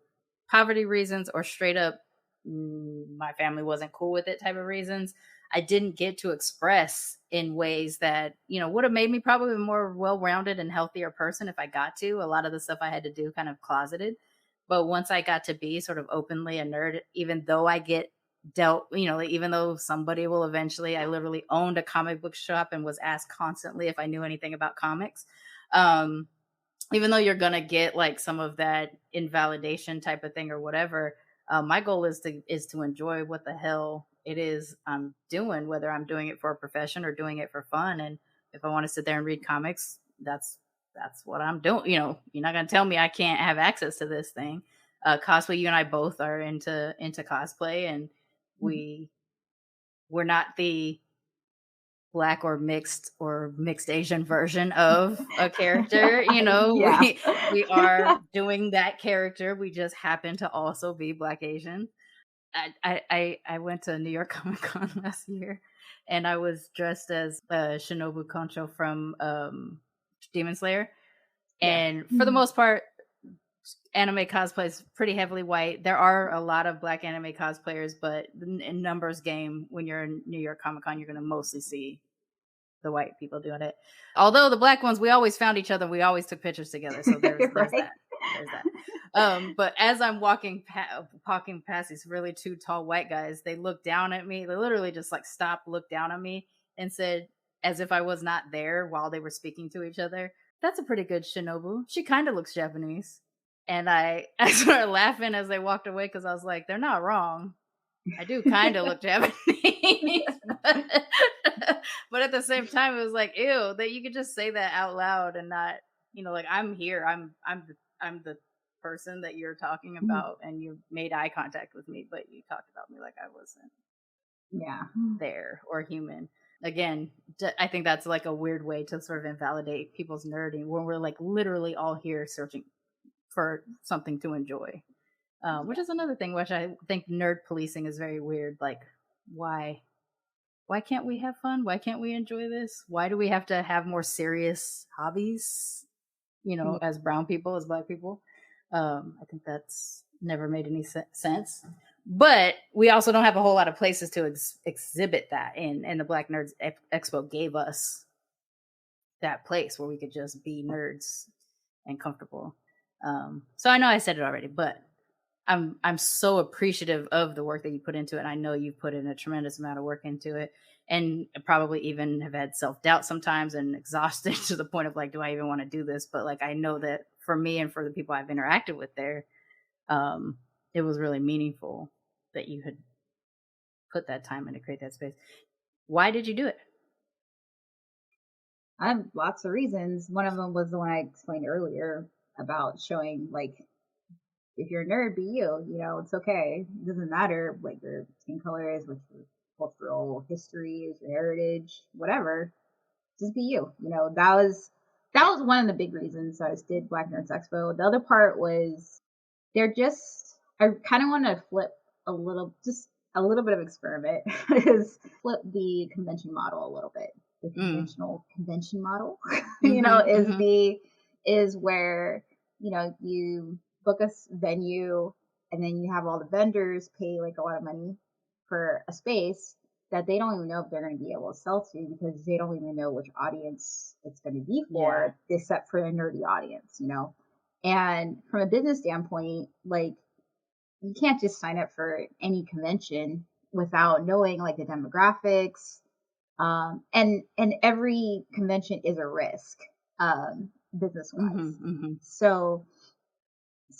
poverty reasons or straight up my family wasn't cool with it type of reasons. I didn't get to express in ways that, you know, would have made me probably a more well-rounded and healthier person if I got to. A lot of the stuff I had to do kind of closeted. But once I got to be sort of openly a nerd, even though I get dealt, you know, like, even though somebody will eventually, I literally owned a comic book shop and was asked constantly if I knew anything about comics. Even though you're going to get like some of that invalidation type of thing or whatever, my goal is to enjoy what the hell it is I'm doing, whether I'm doing it for a profession or doing it for fun. And if I want to sit there and read comics, that's what I'm doing. You know, you're not going to tell me I can't have access to this thing. Cosplay, you and I both are into cosplay, and we're not the Black or mixed Asian version of a character. You know, Yeah. we are doing that character. We just happen to also be Black Asian. I went to New York Comic Con last year, and I was dressed as Shinobu Koncho from Demon Slayer. And for the most part, anime cosplay is pretty heavily white. There are a lot of Black anime cosplayers, but in numbers game, when you're in New York Comic Con, you're going to mostly see the white people doing it. Although the Black ones, we always found each other. We always took pictures together. So there's that. There's that. But as I'm walking past these really two tall white guys, they looked down at me. They literally just like stopped, looked down at me, and said, as if I was not there while they were speaking to each other, "That's a pretty good Shinobu. She kind of looks Japanese." And I started laughing as they walked away because I was like, they're not wrong. I do kind of look Japanese. But at the same time, it was like, ew, that you could just say that out loud and not, you know, like, I'm here. I'm the person that you're talking about, and you made eye contact with me, but you talked about me like I wasn't there or human. Again, I think that's like a weird way to sort of invalidate people's nerding when we're like literally all here searching for something to enjoy, which is another thing which I think nerd policing is very weird. Like, why can't we have fun? Why can't we enjoy this? Why do we have to have more serious hobbies, you know, as brown people, as Black people? I think that's never made any sense. But we also don't have a whole lot of places to exhibit that in, and the Black Nerds Expo gave us that place where we could just be nerds and comfortable. So I know I said it already, but I'm so appreciative of the work that you put into it. And I know you've put in a tremendous amount of work into it, and probably even have had self-doubt sometimes and exhausted to the point of like, do I even want to do this? But like, I know that for me and for the people I've interacted with there, it was really meaningful that you had put that time in to create that space. Why did you do it? I have lots of reasons. One of them was the one I explained earlier about showing, like, if you're a nerd, be you. You know, it's okay. It doesn't matter what your skin color is, what your cultural history is, your heritage, whatever. Just be you. You know, that was one of the big reasons I just did Black Nerds Expo. The other part was I kind of want to flip a little bit of experiment is flip the convention model a little bit. The conventional convention model, you know, is where, you know, you book a venue and then you have all the vendors pay like a lot of money for a space that they don't even know if they're going to be able to sell to, because they don't even know which audience it's going to be for, except for a nerdy audience, you know. And from a business standpoint, like, you can't just sign up for any convention without knowing like the demographics. And every convention is a risk, business wise. So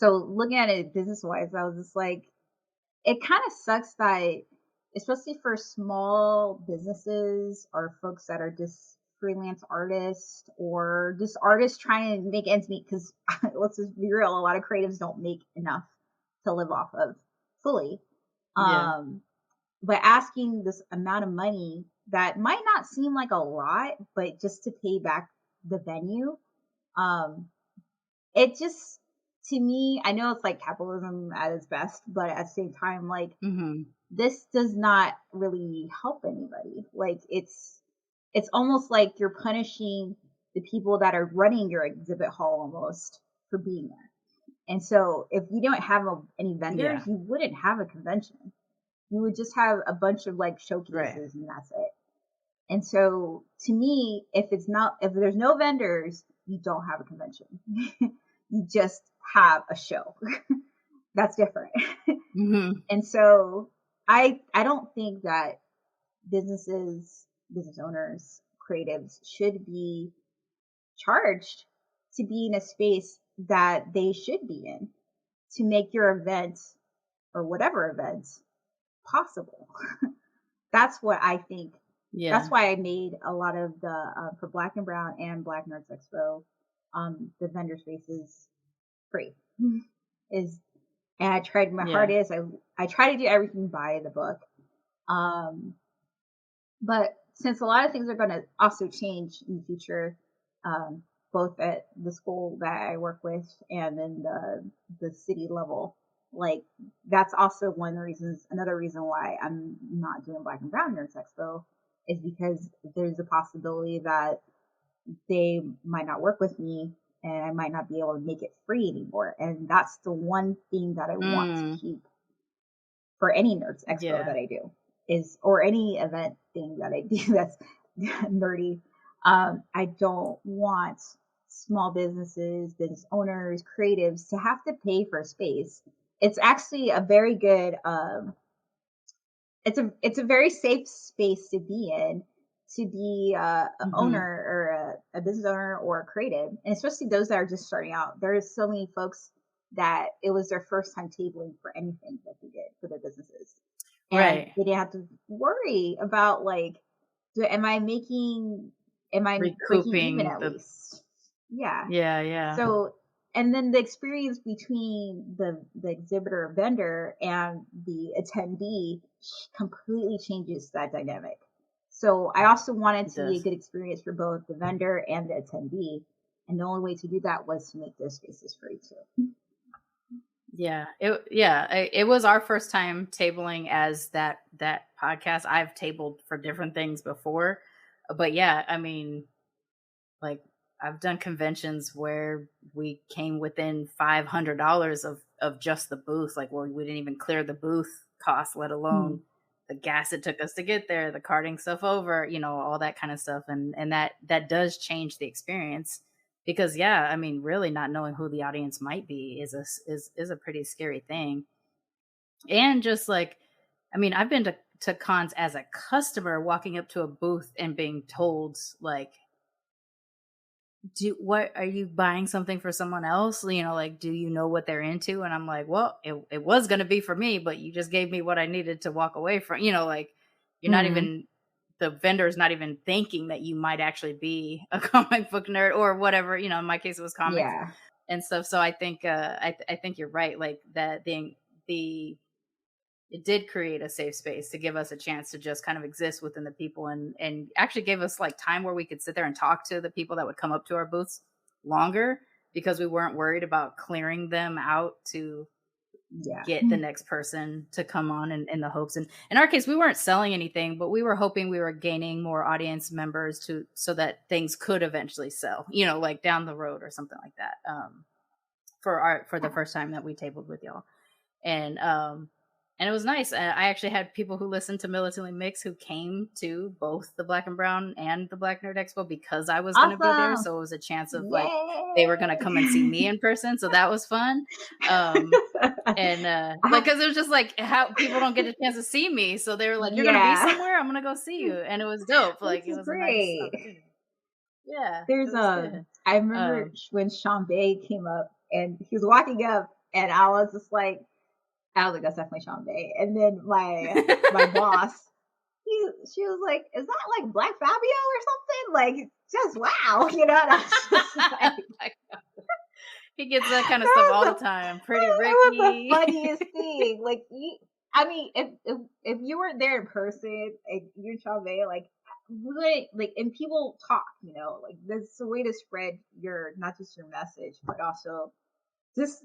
looking at it business wise, I was just like, it kind of sucks that, especially for small businesses or folks that are just freelance artists or just artists trying to make ends meet, because let's just be real, a lot of creatives don't make enough to live off of fully. But asking this amount of money that might not seem like a lot, but just to pay back the venue, it just, to me, I know it's like capitalism at its best, but at the same time, like, this does not really help anybody. Like, it's almost like you're punishing the people that are running your exhibit hall almost for being there. And so if you don't have any vendors, you wouldn't have a convention. You would just have a bunch of like showcases, and that's it. And so to me, if there's no vendors, you don't have a convention. You just have a show. That's different. And so I don't think that business owners, creatives should be charged to be in a space that they should be in to make your event or whatever event possible. That's what I think. That's why I made a lot of the for Black and Brown and Black Nerds Expo, the vendor spaces free. And I tried my hardest. I try to do everything by the book. But since a lot of things are going to also change in the future, both at the school that I work with and then the city level, like that's also one of the reasons, another reason why I'm not doing Black and Brown Nerds Expo is because there's a possibility that they might not work with me and I might not be able to make it free anymore. And that's the one thing that I want to keep for any Nerds Expo that I do is, or any event thing that I do that's nerdy. I don't want small businesses, business owners, creatives to have to pay for space. It's actually a very good, it's a very safe space to be in, to be an owner or a business owner or a creative, and especially those that are just starting out. There's so many folks that it was their first time tabling for anything that they did for their businesses, and they didn't have to worry about like, am I breaking even at least? Yeah. So, and then the experience between the exhibitor vendor and the attendee completely changes that dynamic. So I also wanted to be a good experience for both the vendor and the attendee. And the only way to do that was to make those spaces free too. It was our first time tabling as that podcast. I've tabled for different things before, but yeah, I mean, like I've done conventions where we came within $500 of just the booth, like where we didn't even clear the booth cost, let alone the gas it took us to get there, the carting stuff over, you know, all that kind of stuff, and that does change the experience. Because I mean, really not knowing who the audience might be is a pretty scary thing. And just like, I mean, I've been to cons as a customer, walking up to a booth and being told like, what are you buying something for someone else? You know, like, do you know what they're into? And I'm like, well, it was going to be for me, but you just gave me what I needed to walk away from, you know, like you're not even, the vendor is not even thinking that you might actually be a comic book nerd or whatever, you know, in my case, it was comics and stuff. So I think, I think you're right. Like that it did create a safe space to give us a chance to just kind of exist within the people and actually gave us like time where we could sit there and talk to the people that would come up to our booths longer, because we weren't worried about clearing them out to get the next person to come on in the hopes. And in our case, we weren't selling anything, but we were hoping we were gaining more audience members so that things could eventually sell, you know, like down the road or something like that. For the first time that we tabled with y'all. And it was nice. I actually had people who listened to Militantly Mixed who came to both the Black and Brown and the Black Nerd Expo because I was going to be there. So it was a chance of like, they were going to come and see me in person. So that was fun. Like, cause it was just like how people don't get a chance to see me. So they were like, you're going to be somewhere. I'm going to go see you. And it was dope. Like it was great. A nice opportunity. Yeah. There's I remember when Sean Bay came up and he was walking up and I was like, that's definitely Sean Bay. And then my boss, she was like, is that like Black Fabio or something? Like, just wow, you know? And I was just like, he gets that kind of stuff all the time. Pretty Ricky. That was the funniest thing. Like, I mean, if you weren't there in person and you're Sean Bay, like, and people talk, you know, like, there's a way to spread not just your message, but also just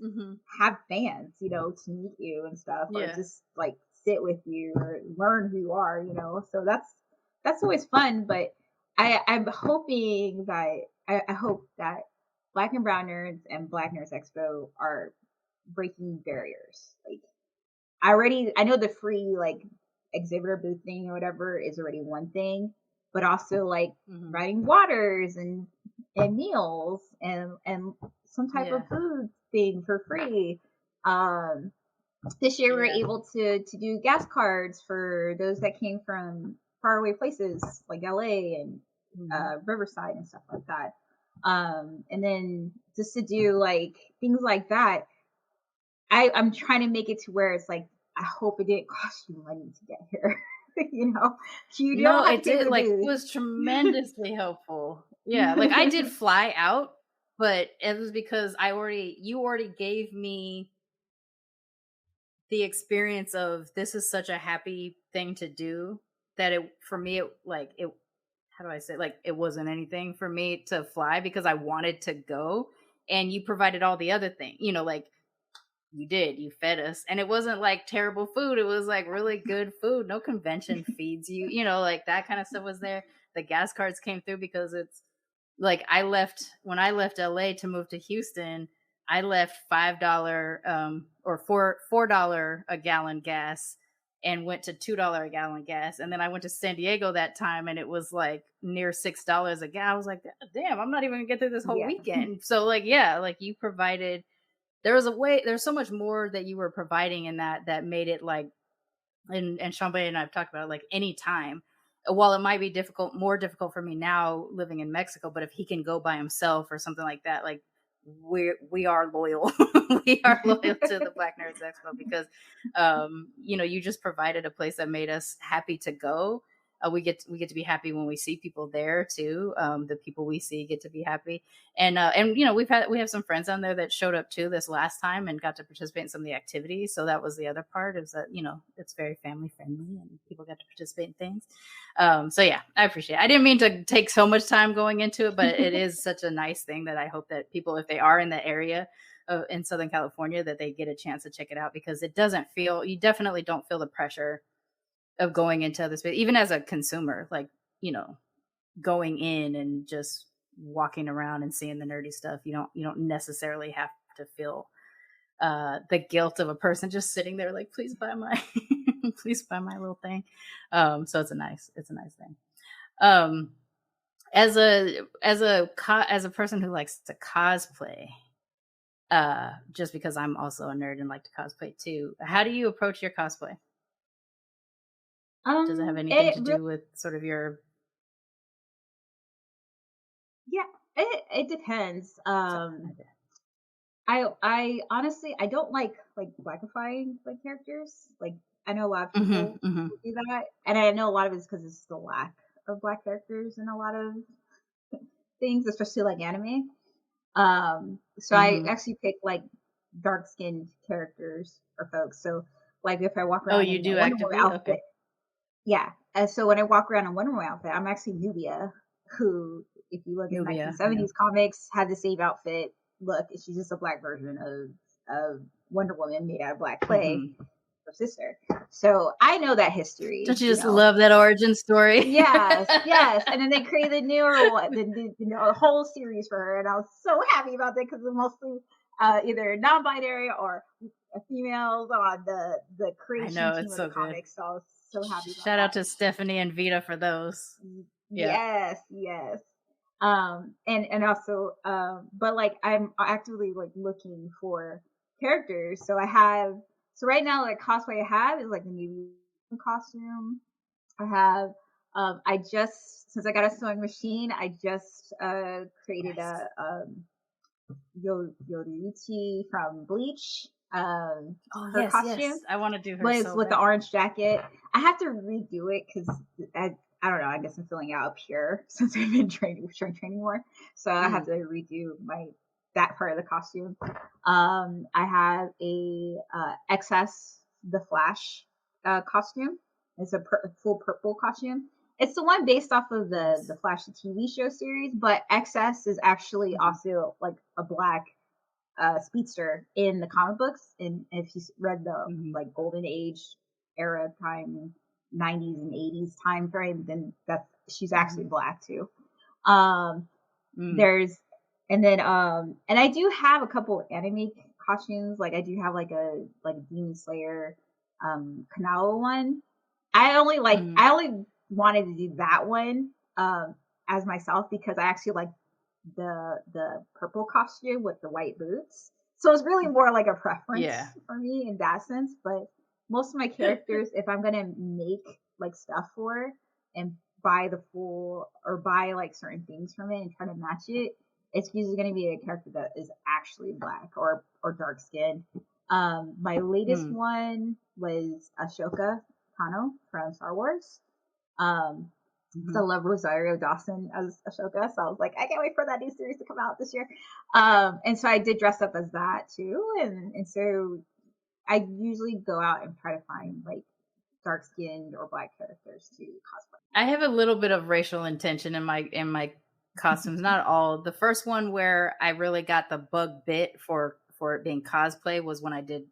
have fans, you know, to meet you and stuff, or just like sit with you or learn who you are, you know. So that's always fun. But I'm hoping that I hope that Black and Brown Nerds and Black Nerds Expo are breaking barriers. Like I know the free like exhibitor booth thing or whatever is already one thing, but also like riding waters and meals and some type of food thing for free. This year we were able to do gas cards for those that came from faraway places like LA and Riverside and stuff like that. And then just to do like things like that, I'm trying to make it to where it's like, I hope it didn't cost you money to get here. You know, it did. Like, it was tremendously helpful. Yeah, like I did fly out, but it was because you already gave me the experience of this is such a happy thing to do that for me how do I say, like, it wasn't anything for me to fly because I wanted to go, and you provided all the other thing, you know, like you fed us, and it wasn't like terrible food. It was like really good food. No convention feeds you, you know, like that kind of stuff was there. The gas cards came through because it's like when I left LA to move to Houston, I left $5 or $4 a gallon gas and went to $2 a gallon gas. And then I went to San Diego that time and it was like near $6 a gallon. I was like, damn, I'm not even gonna get through this whole weekend. So like, yeah, like you provided, there's so much more that you were providing in that made it like, and Shambay and I've talked about it, like any time. While it might be more difficult for me now living in Mexico, but if he can go by himself or something like that, like we are loyal. We are loyal to the Black Nerds Expo because, you know, you just provided a place that made us happy to go. We get to be happy when we see people there too. The people we see get to be happy, and you know we have some friends on there that showed up too this last time and got to participate in some of the activities. So that was the other part, is that, you know, it's very family friendly and people got to participate in things. So yeah, I appreciate it. I didn't mean to take so much time going into it, but it is such a nice thing that I hope that people, if they are in the area in Southern California, that they get a chance to check it out, because you definitely don't feel the pressure of going into other space, even as a consumer, like, you know, going in and just walking around and seeing the nerdy stuff. You don't necessarily have to feel the guilt of a person just sitting there like, please buy my please buy my little thing. So it's a nice thing. As a person who likes to cosplay, just because I'm also a nerd and like to cosplay too, how do you approach your cosplay? Does it have anything to do with sort of your? Yeah, it depends. I honestly, I don't like blackifying like characters. Like, I know a lot of people who do that, and I know a lot of it's because it's the lack of black characters in a lot of things, especially like anime. So I actually pick like dark skinned characters or folks. So like if I walk around in a Wonder Woman outfit. Okay. Yeah. And so when I walk around in Wonder Woman outfit, I'm actually Nubia, who, if you look at 1970s comics, had the same outfit look. She's just a black version of Wonder Woman made out of black clay, her sister. So I know that history. Don't you just love that origin story? Yes, yes. And then they created the newer one, a whole series for her, and I was so happy about that because it's mostly either non-binary or females on the creation team of the comics. So I was so happy about Shout out to Stephanie and Vita for those. Yeah. Yes. And also, but like I'm actively like looking for characters. So right now, like cosplay I have is like the new costume. I have, since I got a sewing machine, I just created a Yoruichi from Bleach. Her costume. Yes. I want to do her. But it's with the orange jacket. I have to redo it because I don't know. I guess I'm filling out up here since I've been training more. So I have to redo that part of the costume. I have a XS the Flash costume. It's a full purple costume. It's the one based off of the Flash TV show series, but XS is actually also like a black speedster in the comic books. And if you read the like golden age era time, 90s and 80s time frame, then she's actually black too. There's, and I do have a couple anime costumes. Like I do have like a Demon Slayer Kanao one. I only wanted to do that one as myself because I actually like the purple costume with the white boots. So it's really more like a preference for me in that sense. But most of my characters, if I'm gonna make like stuff for and buy the full or buy like certain things from it and try to match it, it's usually gonna be a character that is actually black or dark skinned. My latest one was Ashoka Tano from Star Wars. So I love Rosario Dawson as Ashoka, so I was like, I can't wait for that new series to come out this year. And so I did dress up as that too, and so I usually go out and try to find like dark skinned or black characters to cosplay. I have a little bit of racial intention in my costumes. Not all. The first one where I really got the bug bit for it being cosplay was when I did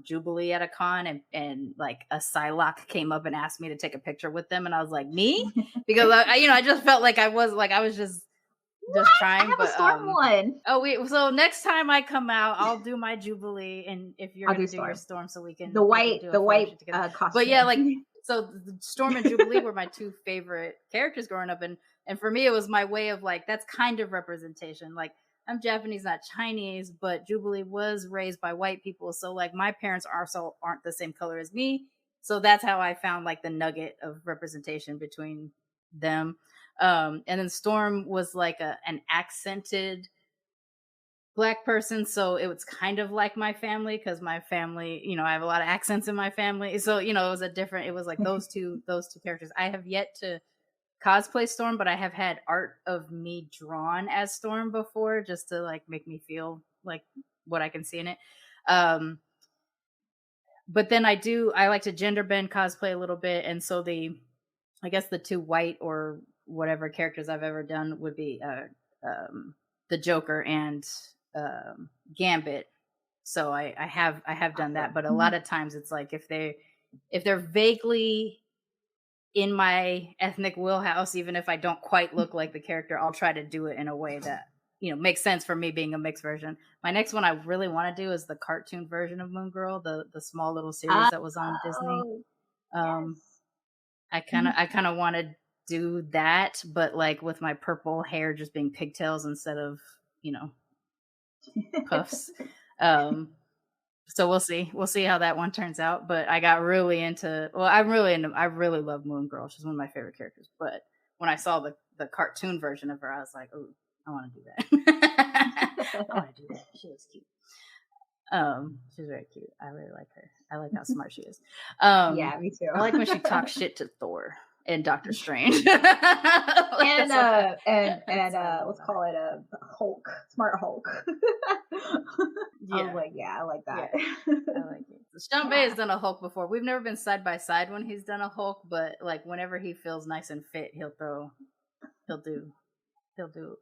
Jubilee at a con, and like a Psylocke came up and asked me to take a picture with them, and I was like, me? Because I just felt like I was just trying. I have but a Storm one. Oh wait, so next time I come out, I'll do my Jubilee, and if you're gonna do your Storm, so we can the white costume. But yeah, like so the Storm and Jubilee were my two favorite characters growing up, and for me it was my way of like, that's kind of representation. Like, I'm Japanese, not Chinese, but Jubilee was raised by white people, so like my parents also aren't the same color as me, so that's how I found like the nugget of representation between them. And then Storm was like an accented Black person, so it was kind of like my family, because my family, I have a lot of accents in my family, so it was like those two characters. I have yet to cosplay Storm, but I have had art of me drawn as Storm before, just to like make me feel like what I can see in it. But then I like to gender bend cosplay a little bit, and so I guess the two white or whatever characters I've ever done would be the Joker and Gambit. So I have done that, but a lot of times it's like if they're vaguely in my ethnic wheelhouse, even if I don't quite look like the character, I'll try to do it in a way that makes sense for me being a mixed version. My next one I really want to do is the cartoon version of Moon Girl, the small little series that was on Disney. Yes. I kind of want to do that, but like with my purple hair just being pigtails instead of puffs. So we'll see how that one turns out. But I got really into, I really love Moon Girl. She's one of my favorite characters. But when I saw the cartoon version of her, I was like, oh, I want to do that. I want to do that. She was cute. She's very cute. I really like her. I like how smart she is. Yeah, me too. I like when she talks shit to Thor and Doctor Strange. and let's call it a Hulk, smart Hulk. Yeah. I was like, yeah, I like that. Yeah, I like it. Sean Bay has done a Hulk before. We've never been side by side when he's done a Hulk, but like whenever he feels nice and fit, he'll do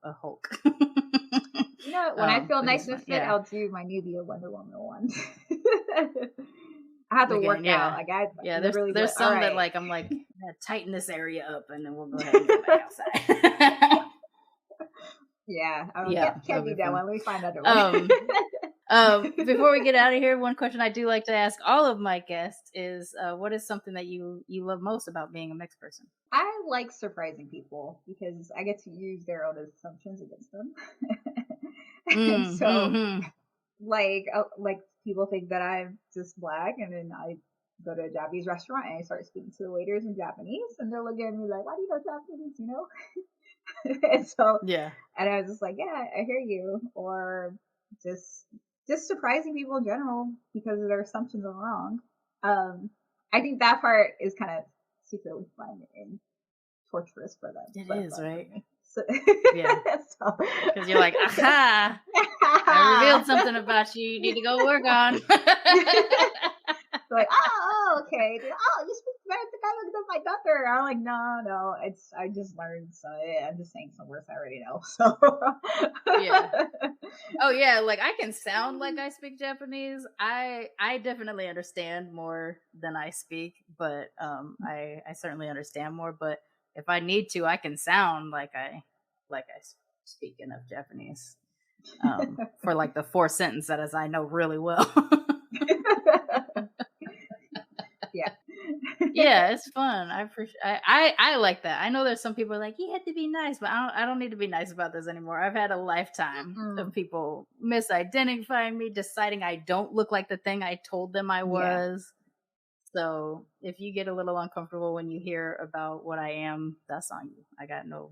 a Hulk. When I feel nice and fit, I'll do my Nubia Wonder Woman one. I have to work out. Like there's some that like I'm like, tighten this area up, and then we'll go ahead and go back outside. Can't do that one. Let me find another one. Before we get out of here, one question I do like to ask all of my guests is, what is something that you love most about being a mixed person? I like surprising people because I get to use their own assumptions against them. And so, like people think that I'm just Black, and then I go to a Japanese restaurant and I start speaking to the waiters in Japanese, and they're looking at me like, "Why do you know Japanese?" And so, and I was just like, "Yeah, I hear you," or just surprising people in general because their assumptions are wrong. I think that part is kind of secretly fun and torturous for them. It is, right? So, because you're like, aha, I revealed something about you. You need to go work on. Like, oh, okay. Oh, you speak Spanish? The guy looks up my daughter. I'm like, no, I just learned. So I'm just saying some words I already know. So Oh yeah, like I can sound like I speak Japanese. I definitely understand more than I speak, but I certainly understand more. But if I need to, I can sound like I speak enough Japanese for like the 4 sentence that as I know really well. Yeah, it's fun. I appreciate. I like that. I know there's some people are like, you had to be nice, but I don't need to be nice about this anymore. I've had a lifetime of people misidentifying me, deciding I don't look like the thing I told them I was. So if you get a little uncomfortable when you hear about what I am, that's on you. I got no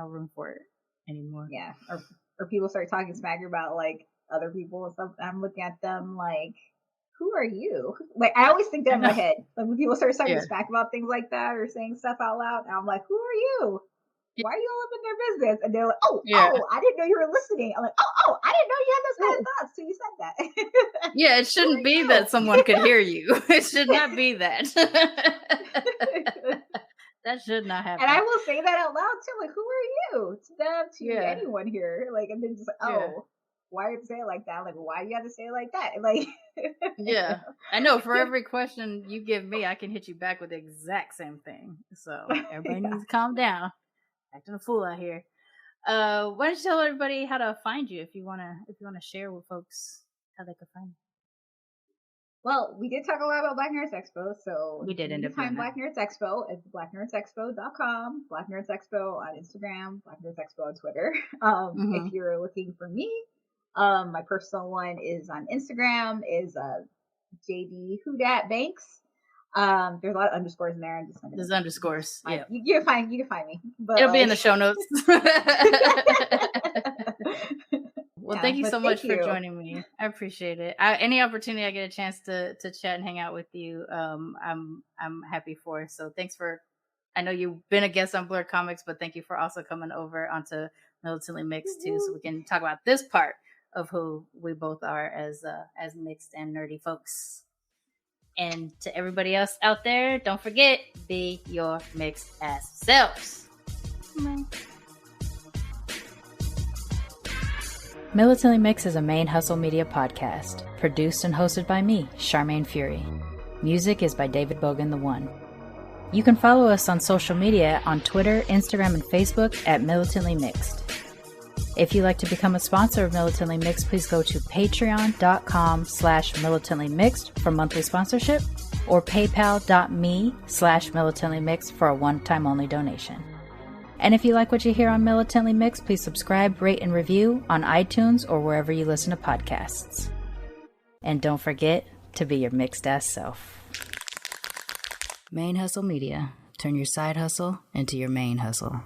room for it anymore. Yeah, or people start talking smack about like other people and stuff. I'm looking at them like, who are you? Like, I always think that in my head. Like, when people start talking smack about things like that or saying stuff out loud, and I'm like, who are you? Why are you all up in their business? And they're like, oh, I didn't know you were listening. I'm like, oh, I didn't know you had those kind of thoughts till you said that. Yeah, it shouldn't be that someone could hear you. It should not be that. That That should not happen. And I will say that out loud too. Like, who are you? To them, to anyone here. Like, and then just like, why you say it like that? Like, why you have to say it like that? Like, yeah, I know. For every question you give me, I can hit you back with the exact same thing. So everybody needs to calm down. Acting a fool out here. Why don't you tell everybody how to find you if you wanna share with folks how they can find you? Well, we did talk a lot about Black Nerds Expo, so we did end up find Black Nerds Expo at blacknerdsexpo.com, Black Nerds Expo on Instagram, Black Nerds Expo on Twitter. If you're looking for me, my personal one is on Instagram is JD Hudat Banks. There's a lot of underscores in there. There's underscores. Yeah, you can find me. But it'll be in the show notes. Well, thank you so much for joining me. I appreciate it. Any opportunity I get a chance to chat and hang out with you, I'm happy for. So thanks for. I know you've been a guest on Blurred Comics, but thank you for also coming over onto Militantly Mixed too, so we can talk about this part of who we both are as mixed and nerdy folks. And to everybody else out there, don't forget, be your mixed ass selves. Militantly Mixed is a Main Hustle Media podcast, produced and hosted by me, Charmaine Fury. Music is by David Bogan the One. You can follow us on social media on Twitter, Instagram, and Facebook at Militantly Mixed. If you'd like to become a sponsor of Militantly Mixed, please go to patreon.com/militantlymixed for monthly sponsorship or paypal.me/militantlymixed for a one-time only donation. And if you like what you hear on Militantly Mixed, please subscribe, rate, and review on iTunes or wherever you listen to podcasts. And don't forget to be your mixed ass self. Main Hustle Media. Turn your side hustle into your main hustle.